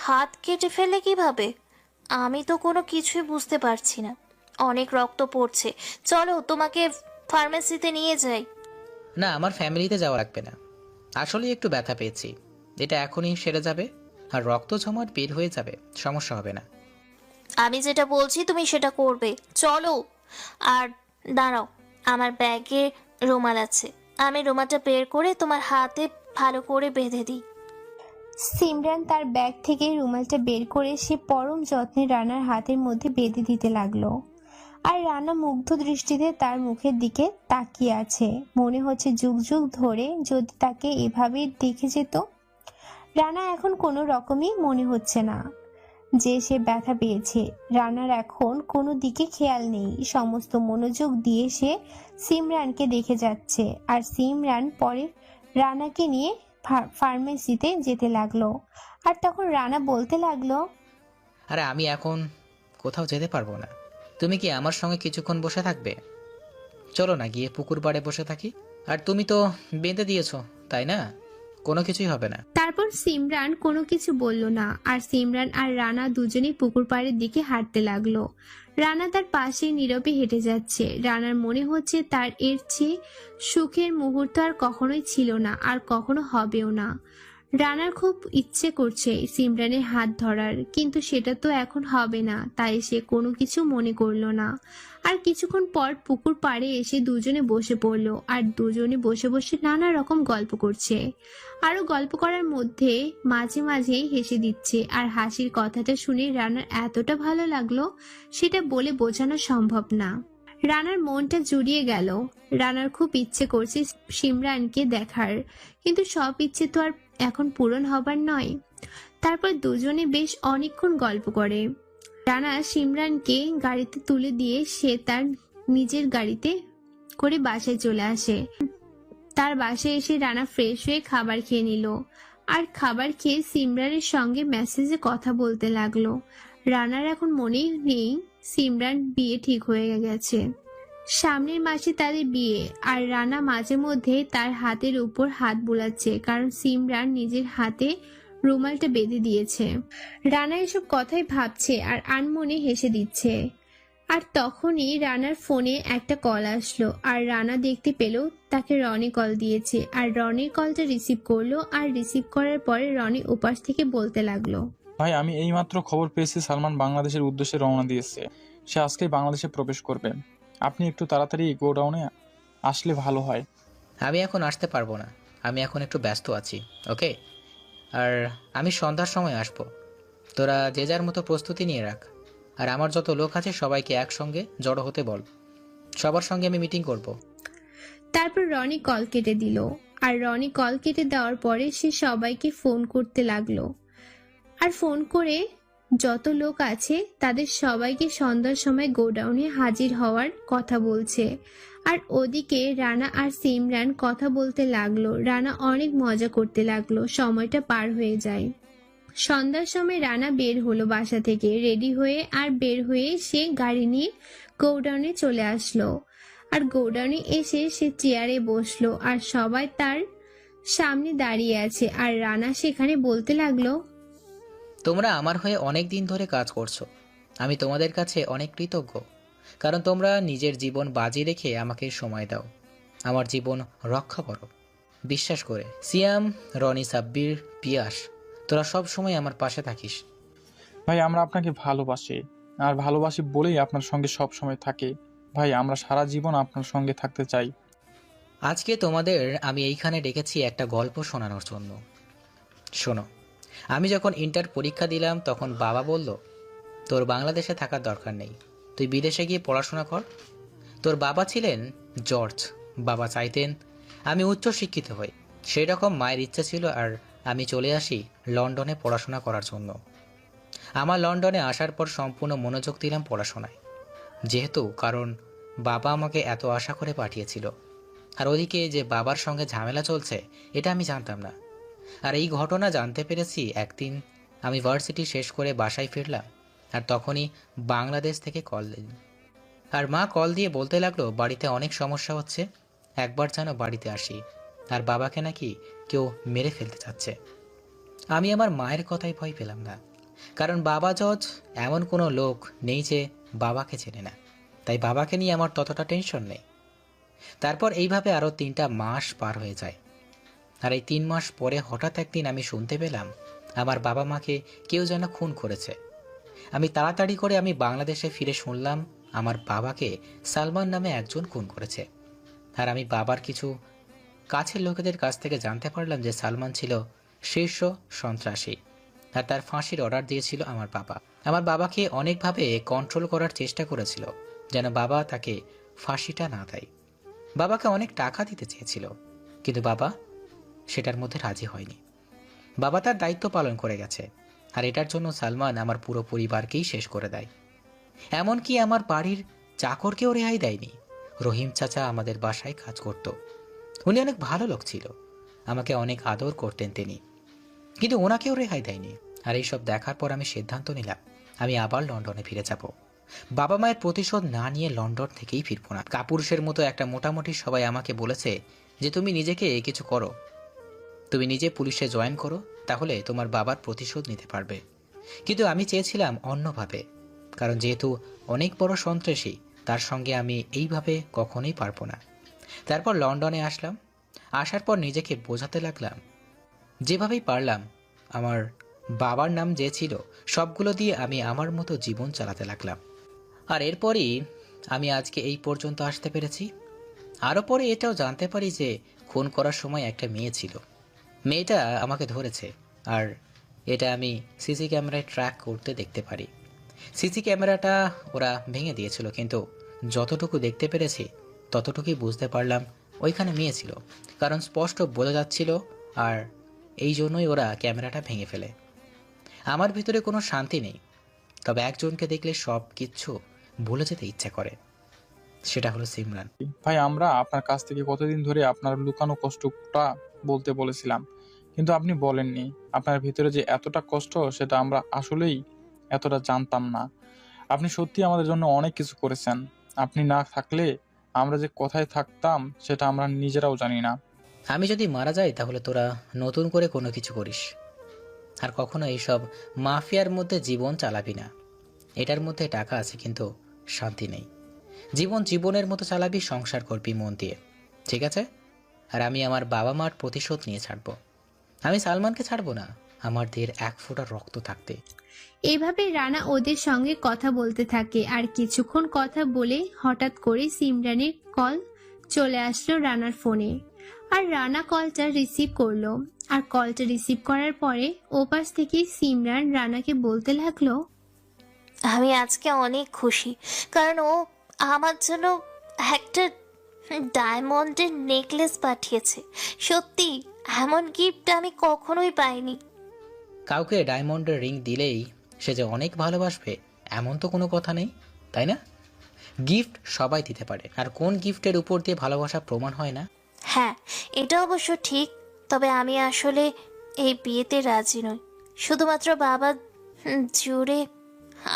হাত কেটে ফেলে কিভাবে? আমি তো কোনো কিছুই বুঝতে পারছি না। অনেক রক্ত পড়ছে, চলো তোমাকে ফার্মেসিতে নিয়ে যাই। না, আমার ফ্যামিলিতে যাওয়া লাগবে না। আসলে একটু ব্যথা পেয়েছি, এটা এখনই সেরে যাবে, আর রক্ত জমাট বের হয়ে যাবে, সমস্যা হবে না। আমি যেটা বলছি তুমি সেটা করবে, চলো। আর দাঁড়াও, আমার ব্যাগে রুমাল আছে, আমি রুমালটা বের করে তোমার হাতে ভালো করে বেঁধে দিই। সিমরান তার ব্যাগ থেকে রুমালটা বের করে সে পরম যত্নে রানার হাতের মধ্যে বেঁধে দিতে লাগলো। আর রানা মুগ্ধ দৃষ্টিতে তার মুখের দিকে তাকিয়ে আছে। মনে হচ্ছে যুগ যুগ ধরে যদি তাকে এভাবেই দেখে যেত। রানা এখন কোনো রকমই মনে হচ্ছে না যে সে ব্যথা পেয়েছে। রানার এখন কোনো দিকে খেয়াল নেই, সমস্ত মনোযোগ দিয়ে সে সিমরানকে দেখে যাচ্ছে। আর সিমরান পরে রানাকে নিয়ে ফার্মেসিতে যেতে লাগলো। আর তখন রানা বলতে লাগলো, আরে আমি এখন কোথাও যেতে পারবো না, তুমি কি আমার সঙ্গে কিছুক্ষণ বসে থাকবে? চলো না গিয়ে পুকুর পাড়ে বসে থাকি। আর তুমি তো বেঁধে দিয়েছো, তাই না? কোনো কিছুই হবে না। তারপর সিমরান কোনো কিছু বলল না। আর সিমরান আর রানা দুজনেই পুকুর পাড়ের দিকে হাঁটতে লাগলো। রানা তার পাশে নীরবে হেঁটে যাচ্ছে। রানার মনে হচ্ছে তার এর চেয়ে সুখের মুহূর্ত আর কখনোই ছিল না, আর কখনো হবেও না। রানার খুব ইচ্ছে করছে সিমরানের হাত ধরার, কিন্তু সেটা তো এখন হবে না, তাই সে কোনো কিছু মনে করলো না। আর কিছুক্ষণ পর পুকুর পাড়ে এসে দুজনে বসে পড়লো। আর দুজনে বসে বসে নানা রকম গল্প করছে। আরো গল্প করার মধ্যে মাঝে মাঝেই হেসে দিচ্ছে। আর হাসির কথাটা শুনে রানার এতটা ভালো লাগলো, সেটা বলে বোঝানো সম্ভব না। রানার মনটা জুড়িয়ে গেল। রানার খুব ইচ্ছে করছে সিমরানকে দেখার, কিন্তু সব ইচ্ছে তো আর এখন পূরণ হবার নয়। তারপর দুজনে বেশ অনেকক্ষণ গল্প করে। রানা সিমরানকে গাড়িতে তুলে দিয়ে সে তার নিজের গাড়িতে করে বাসায় চলে আসে। তার বাসায় এসে রানা ফ্রেশ হয়ে খাবার খেয়ে নিল। আর খাবার খেয়ে সিমরানের সঙ্গে মেসেজে কথা বলতে লাগলো। রানার এখন মনেই নেই সিমরান বিয়ে ঠিক হয়ে গেছে, সামনের মাসে তাদের বিয়ে। আর রানা মাঝে মধ্যে তার হাতের উপর হাত বুলাচ্ছে, কারণ সিমরান নিজের হাতে রুমালটা বেঁধে দিয়েছে। রানা এসব কথাই ভাবছে আর আনমনে হেসে দিচ্ছে। আর তখনই রানার ফোনে একটা কল আসলো, আর রানা দেখতে পেল তাকে রনি কল দিয়েছে। আর রনির কলটা রিসিভ করলো, আর রিসিভ করার পরে রনি উপাস থেকে বলতে লাগলো, ভাই আমি এইমাত্র খবর পেয়েছি সালমান বাংলাদেশের উদ্দেশ্যে রওনা দিয়েছে। সে আজকেই বাংলাদেশে প্রবেশ করবে। আপনি একটু তাড়াতাড়ি গোডাউনে আসলে ভালো হয়। আমি এখন আসতে পারবো না, আমি এখন একটু ব্যস্ত আছি। ওকে, আর আমি সন্ধ্যার সময় আসব। তোরা যে যার মতো প্রস্তুতি নিয়ে রাখ, আর আমার যত লোক আছে সবাইকে একসঙ্গে জড়ো হতে বল। সবার সঙ্গে আমি মিটিং করব। তারপর রনি কল কেটে দিল। আর রনি কল কেটে দেওয়ার পরে সে সবাইকে ফোন করতে লাগলো, আর ফোন করে যত লোক আছে তাদের সবাইকে সন্ধ্যার সময় গোডাউনে হাজির হওয়ার কথা বলছে। আর ওদিকে রানা আর সিমরান কথা বলতে লাগলো। রানা অনেক মজা করতে লাগলো, সময়টা পার হয়ে যায়। সন্ধ্যার সময় রানা বের হলো বাসা থেকে রেডি হয়ে, আর বের হয়ে সে গাড়ি নিয়ে গোডাউনে চলে আসলো। আর গোডাউনে এসে সে চেয়ারে বসলো, আর সবাই তার সামনে দাঁড়িয়ে আছে। আর রানা সেখানে বলতে লাগলো, তোমরা আমার হয়ে অনেক দিন ধরে কাজ করছো, আমি তোমাদের কাছে অনেক কৃতজ্ঞ, কারণ তোমরা নিজের জীবন বাজি রেখে আমাকে সময় দাও, আমার জীবন রক্ষা করো। বিশ্বাস করে সিয়াম, রনি, সাব্বির, পিয়াস, তোরা সব সময় আমার পাশে থাকিস। ভাই আমরা আপনাকে ভালোবাসি, আর ভালোবাসি বলেই আপনার সঙ্গে সব সময় থাকে। ভাই আমরা সারা জীবন আপনার সঙ্গে থাকতে চাই। আজকে তোমাদের আমি এইখানে ডেকেছি একটা গল্প শোনানোর জন্য। শোনো, আমি যখন ইন্টার পরীক্ষা দিলাম তখন বাবা বলল, তোর বাংলাদেশে থাকার দরকার নেই, তুই বিদেশে গিয়ে পড়াশোনা কর। তোর বাবা ছিলেন জর্জ, বাবা চাইতেন আমি উচ্চ শিক্ষিত হই, সেই রকম মায়ের ইচ্ছা ছিল। আর আমি চলে আসি লন্ডনে পড়াশোনা করার জন্য। আমার লন্ডনে আসার পর সম্পূর্ণ মনোযোগ দিলাম পড়াশোনায়, যেহেতু কারণ বাবা আমাকে এত আশা করে পাঠিয়েছিল। আর ওদিকে যে বাবার সঙ্গে ঝামেলা চলছে এটা আমি জানতাম না। আর এই ঘটনা জানতে পেরেছি একদিন আমি ভার্সিটি শেষ করে বাসায় ফিরলাম, আর তখনই বাংলাদেশ থেকে কল দিল। আর মা কল দিয়ে বলতে লাগলো বাড়িতে অনেক সমস্যা হচ্ছে, একবার যেন বাড়িতে আসি, আর বাবাকে নাকি কেউ মেরে ফেলতে চাচ্ছে। আমি আমার মায়ের কথাই ভয় পেলাম না, কারণ বাবা জজ এমন কোনো লোক নেই যে বাবাকে চেনে না, তাই বাবাকে নিয়ে আমার ততটা টেনশন নেই। তারপর এইভাবে আরও 3টা মাস পার হয়ে যায়। আর এই 3 মাস পরে হঠাৎ একদিন আমি শুনতে পেলাম আমার বাবা মাকে কেউ যেন খুন করেছে। আমি তাড়াতাড়ি করে আমি বাংলাদেশে ফিরে শুনলাম আমার বাবাকে সালমান নামে একজন খুন করেছে। আর আমি বাবার কিছু কাছের লোকেদের কাছ থেকে জানতে পারলাম যে সালমান ছিল শীর্ষ সন্ত্রাসী, আর তার ফাঁসির অর্ডার দিয়েছিল আমার বাবা। আমার বাবাকে অনেকভাবে কন্ট্রোল করার চেষ্টা করেছিল যেন বাবা তাকে ফাঁসিটা না দেয়। বাবাকে অনেক টাকা দিতে চেয়েছিল, কিন্তু বাবা সেটার মধ্যে রাজি হয়নি। বাবা তার দায়িত্ব পালন করে গেছে, আর এটার জন্য সালমান আমার পুরো পরিবারকেই শেষ করে দেয়। এমনকি আমার বাড়ির চাকরকেও রেহাই দেয়নি। রহিম চাচা আমাদের বাসায় কাজ করত, উনি অনেক ভালো লোক ছিল, আমাকে অনেক আদর করতেন তিনি, কিন্তু ওনাকেও রেহাই দেয়নি। আর এইসব দেখার পর আমি সিদ্ধান্ত নিলাম আমি আবার লন্ডনে ফিরে যাব। বাবা মায়ের প্রতিশোধ না নিয়ে লন্ডন থেকেই ফিরবো না। কাপুরুষের মতো একটা মোটামুটি সবাই আমাকে বলেছে যে তুমি নিজেকে কিছু করো, তুমি নিজে পুলিশে জয়েন করো, তাহলে তোমার বাবার প্রতিশোধ নিতে পারবে। কিন্তু আমি চেয়েছিলাম অন্যভাবে, কারণ যেহেতু অনেক বড় সন্ত্রাসী, তার সঙ্গে আমি এইভাবে কখনোই পারবো না। তারপর লন্ডনে আসলাম, আসার পর নিজেকে বোঝাতে লাগলাম যেভাবেই পারলাম। আমার বাবার নাম যে ছিল সবগুলো দিয়ে আমি আমার মতো জীবন চালাতে লাগলাম। আর এরপরই আমি আজকে এই পর্যন্ত আসতে পেরেছি। আরও পরে এটাও জানতে পারি যে খুন করার সময় একটা মেয়ে ছিল, মেয়েটা আমাকে ধরেছে, আর এটা আমি সিসি ক্যামেরায় ট্র্যাক করতে দেখতে পারি। সিসি ক্যামেরাটা ওরা ভেঙে দিয়েছিল, কিন্তু যতটুকু দেখতে পেরেছি ততটুকুই বুঝতে পারলাম ওইখানে মেয়ে ছিল, কারণ স্পষ্ট বোঝা যাচ্ছিল। আর এই জন্যই ওরা ক্যামেরাটা ভেঙে ফেলে। আমার ভিতরে কোনো শান্তি নেই, তবে একজনকে দেখলে সব কিচ্ছু ভুলে যেতে ইচ্ছে করে, সেটা হলো সিমরান। ভাই আমরা আপনার কাছ থেকে কতদিন ধরে আপনার লুকানো কষ্টটা বলতে বলেছিলাম, কিন্তু আপনি বলেননি আপনার ভিতরে যে এতটা কষ্ট, সেটা আমরা আসলেই এতটা জানতাম না। আপনি সত্যি আমাদের জন্য অনেক কিছু করেছেন। আপনি না থাকলে আমরা যে কোথায় থাকতাম সেটা আমরা নিজেরাও জানি না। আমি যদি মারা যাই তাহলে তোরা নতুন করে কোনো কিছু করিস, আর কখনো এইসব মাফিয়ার মধ্যে জীবন চালাবি না। এটার মধ্যে টাকা আছে কিন্তু শান্তি নেই। জীবন জীবনের মতো চালাবি, সংসার করবি মন দিয়ে, ঠিক আছে? আর আমি আমার বাবা মার প্রতিশোধ নিয়ে ছাড়বো। আমি সালমানকে ছাড়বো না আমার দেহের এক ফোঁটা রক্ত থাকতে। এভাবে রানা ওদের সঙ্গে কথা বলতে থাকে। আর কিছুক্ষণ কথা বলে হঠাৎ করে সিমরানের কল চলে আসলো রানার ফোনে। আর রানা কলটা রিসিভ করলো। আর কলটা রিসিভ করার পরে ওপাশ থেকে সিমরান রানাকে বলতে লাগলো, আমি আজকে অনেক খুশি, কারণ ও আমার জন্য একটা ডায়মন্ডের নেকলেস পাঠিয়েছে। সত্যি এমন গিফট আমি কখনোই পাইনি। কাউকে ডায়মন্ডের রিং দিলেই সে যে অনেক ভালোবাসবে এমন তো কোনো কথা নেই, তাই না? গিফট সবাই দিতে পারে, আর কোন গিফটের উপর দিয়ে ভালোবাসা প্রমাণ হয় না? হ্যাঁ, এটা অবশ্য ঠিক। তবে আমি আসলে এই বিয়েতে রাজি নই। শুধুমাত্র বাবা জোরে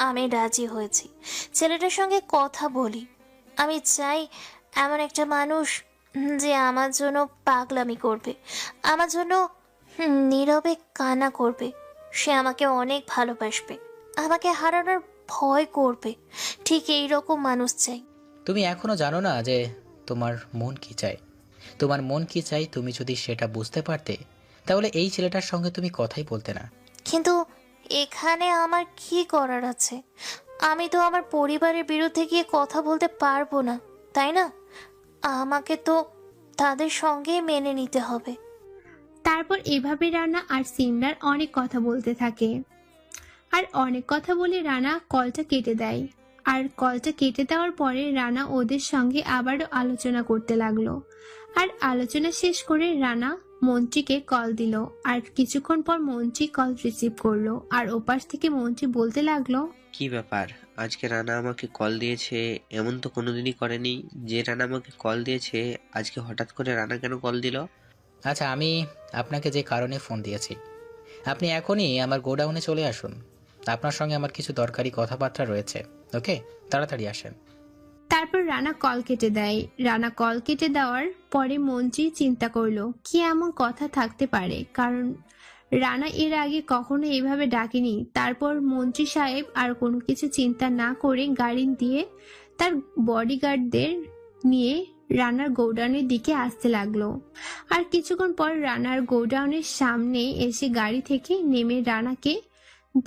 আমি রাজি হয়েছি। ছেলেটার সঙ্গে কথা বলি। আমি চাই এমন একটা মানুষ যে আমার জন্য পাগলামি করবে, আমার জন্য নীরবে কান্না করবে। সে আমাকে অনেক ভালোবাসবে, আমাকে হারানোর ভয় করবে। ঠিক এই রকম মানুষ চাই। তুমি এখনো জানো না যে তোমার মন কি চায়। তোমার মন কি চাই তুমি যদি সেটা বুঝতে পারতে, তাহলে এই ছেলেটার সঙ্গে তুমি কথাই বলতে না। কিন্তু এখানে আমার কি করার আছে? আমি তো আমার পরিবারের বিরুদ্ধে গিয়ে কথা বলতে পারবো না, তাই না? আমাকে তো তাদের সঙ্গে মেনে নিতে হবে। তারপর এভাবে রানা আর সিমরান অনেক কথা বলতে থাকে। আর অনেক কথা বলে রানা কলটা কেটে দেয়। আর কলটা কেটে দেওয়ার পরে রানা ওদের সঙ্গে আবারও আলোচনা করতে লাগলো। আর আলোচনা শেষ করে রানা মন্ত্রীকে কল দিল। আর কিছুক্ষণ পর মন্ত্রী কল রিসিভ করলো। আর ওপাশ থেকে মন্ত্রী বলতে লাগলো, কি ব্যাপার, আজকে রানা আমাকে কল দিয়েছে? এমন তো কোনোদিনই করেনি যে রানা আমাকে কল দিয়েছে, আজকে হঠাৎ করে রানা কেন কল দিল? আচ্ছা, আমি আপনাকে যে কারণে ফোন দিয়েছি, আপনি এখনই আমার গোডাউনে চলে আসুন। আপনার সঙ্গে আমার কিছু দরকারি কথাবার্তা রয়েছে। ওকে, তাড়াতাড়ি আসেন। তারপর রানা কল কেটে দেয়। রানা কল কেটে দেওয়ার পরে মন্ত্রী চিন্তা করলো কি এমন কথা থাকতে পারে, কারণ রানা এর আগে কখনো এভাবে ডাকেনি। তারপর মন্ত্রী সাহেব আর কোনো কিছু চিন্তা না করে গাড়ি দিয়ে তার বডিগার্ডদের নিয়ে রানার গোডাউনের দিকে আসতে লাগলো। আর কিছুক্ষণ পর রানার গোডাউনের সামনে এসে গাড়ি থেকে নেমে রানাকে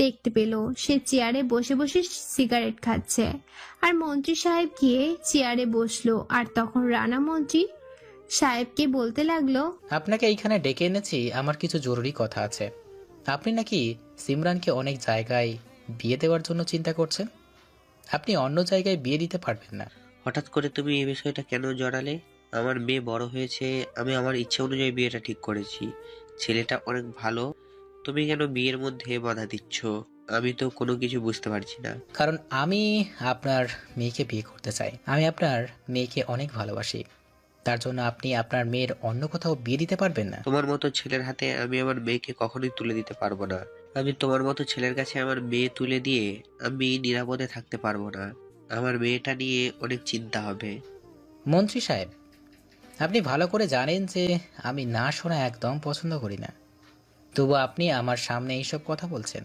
দেখতে পেল। সে চেয়ারে বসে বসে সিগারেট খাচ্ছে। আর মন্ত্রী সাহেব গিয়ে চেয়ারে বসলো। আর তখন রানা মন্ত্রী সাহেবকে বলতে লাগলো, আপনাকে এইখানে ডেকে এনেছি, আমার কিছু জরুরি কথা আছে। আপনি নাকি সিমরানকে অনেক জায়গায় বিয়ে দেওয়ার জন্য চিন্তা করছেন। আপনি অন্য জায়গায় বিয়ে দিতে পারবেন না। হঠাৎ করে তুমি এই বিষয়টা কেন জড়ালে? আমার মেয়ে বড় হয়েছে, আমি আমার ইচ্ছে অনুযায়ী বিয়েটা ঠিক করেছি। ছেলেটা অনেক ভালো, তুমি কেন বিয়ের মধ্যে বাধা দিচ্ছ? আমি তো কোনো কিছু বুঝতে পারছি না। কারণ আমি আপনার মেয়েকে বিয়ে করতে চাই। আমি আপনার মেয়েকে অনেক ভালোবাসি। তার জন্য আপনি আপনার মেয়ের অন্য কোথাও বিয়ে দিতে পারবেন না। তোমার মতো ছেলের হাতে আমি আমার মেয়েকে কখনোই তুলে দিতে পারবো না। আমি তোমার মতো ছেলের কাছে আমার মেয়ে তুলে দিয়ে আমি নিরাপদে থাকতে পারবো না। আমার মেয়েটা নিয়ে অনেক চিন্তা হবে। মন্ত্রী সাহেব, আপনি ভালো করে জানেন যে আমি না শোনা একদম পছন্দ করি না, তবু আপনি আমার সামনে এইসব কথা বলছেন।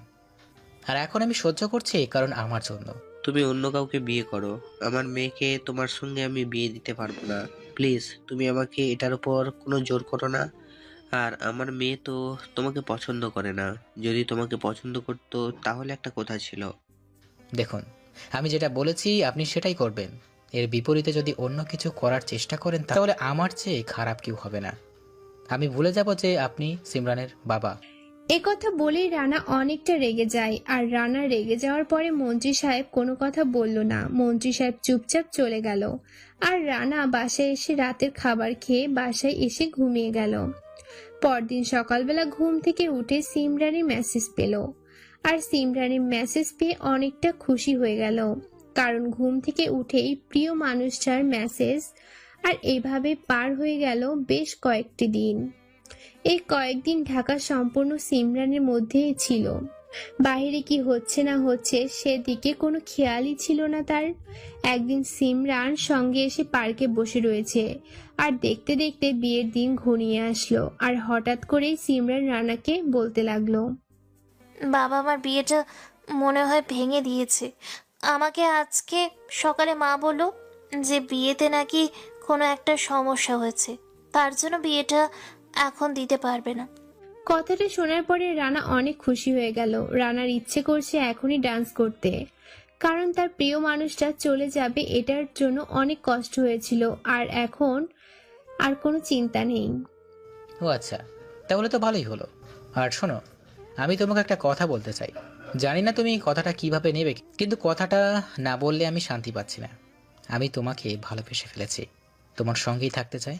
আর এখন আমি সহ্য করছি কারণ আমার জন্য। তুমি অন্য কাউকে বিয়ে করো, আমার মেয়েকে তোমার সঙ্গে আমি বিয়ে দিতে পারবো না। প্লিজ, তুমি আমাকে এটার উপর কোনো জোর করো না। আর আমার মেয়ে তো তোমাকে পছন্দ করে না। যদি তোমাকে পছন্দ করতো তাহলে একটা কথা ছিল। দেখুন, আমি যেটা বলেছি আপনি সেটাই করবেন। এর বিপরীতে যদি অন্য কিছু করার চেষ্টা করেন তাহলে আমার চেয়ে খারাপ কেউ হবে না। আমি ভুলে যাব যে আপনি সিমরানের বাবা। একথা বলেই রানা অনেকটা রেগে যায়। আর রানা রেগে যাওয়ার পরে মন্ত্রী সাহেব কোনো কথা বলল না। মন্ত্রী সাহেব চুপচাপ চলে গেল। আর রানা বাসায় এসে রাতের খাবার খেয়ে বাসায় এসে ঘুমিয়ে গেল। পরদিন সকালবেলা ঘুম থেকে উঠে সিমরানের মেসেজ পেল। আর সিমরানের মেসেজ পেয়ে অনেকটা খুশি হয়ে গেল, কারণ ঘুম থেকে উঠেই প্রিয় মানুষটার মেসেজ। আর এইভাবে পার হয়ে গেল বেশ কয়েকটি দিন। এই কয়েকদিন ঢাকা সম্পূর্ণ সিমরানের মধ্যেই ছিল। বাইরে কি হচ্ছে না হচ্ছে সেদিকে কোনো খেয়ালই ছিল না তার। একদিন সিমরান সঙ্গে এসে পার্কে বসে রয়েছে, আর দেখতে দেখতে বিয়ের দিন ঘনিয়ে আসলো। আর হঠাৎ করেই সিমরান রানাকে বলতে লাগলো, বাবা আমার বিয়েটা মনে হয় ভেঙে দিয়েছে। আমাকে আজকে সকালে মা বলল যে বিয়েতে নাকি কোনো একটা সমস্যা হয়েছে, তার জন্য বিয়েটা এখন দিতে পারবে না। কথাটা শোনার পরে রানা অনেক খুশি হয়ে গেল। রানার ইচ্ছে করছে এখনই ডান্স করতে, কারণ তার প্রিয় মানুষটা চলে যাবে এটার জন্য অনেক কষ্ট হয়েছিল, আর এখন আর কোনো চিন্তা নেই। ও আচ্ছা, তাহলে তো ভালোই হলো। আর শোনো, আমি তোমাকে একটা কথা বলতে চাই। জানি না তুমি কথাটা কিভাবে নেবে, কিন্তু কথাটা না বললে আমি শান্তি পাচ্ছি না। আমি তোমাকে ভালোবেসে ফেলেছি, তোমার সঙ্গেই থাকতে চাই।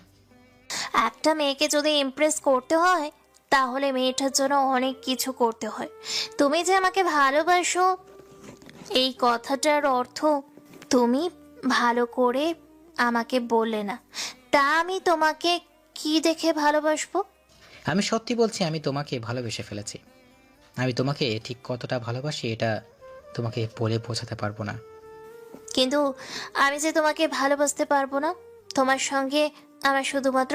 একটা মেয়েকে যদি ইমপ্রেস করতে হয় তাহলে মেয়েটার জন্য অনেক কিছু করতে হয়। তুমি যে আমাকে ভালোবাসো এই কথাটার অর্থ তুমি ভালো করে আমাকে বললে না, তা আমি তোমাকে কি দেখে ভালোবাসবো? আমি সত্যি বলছি, আমি তোমাকে ভালোবেসে ফেলেছি। আমি তোমাকে ঠিক কতটা ভালোবাসি এটা তোমাকে বলে বোঝাতে পারবো না। কিন্তু আমি যে তোমাকে ভালোবাসতে পারবো না, তোমার সঙ্গে আমার শুধুমাত্র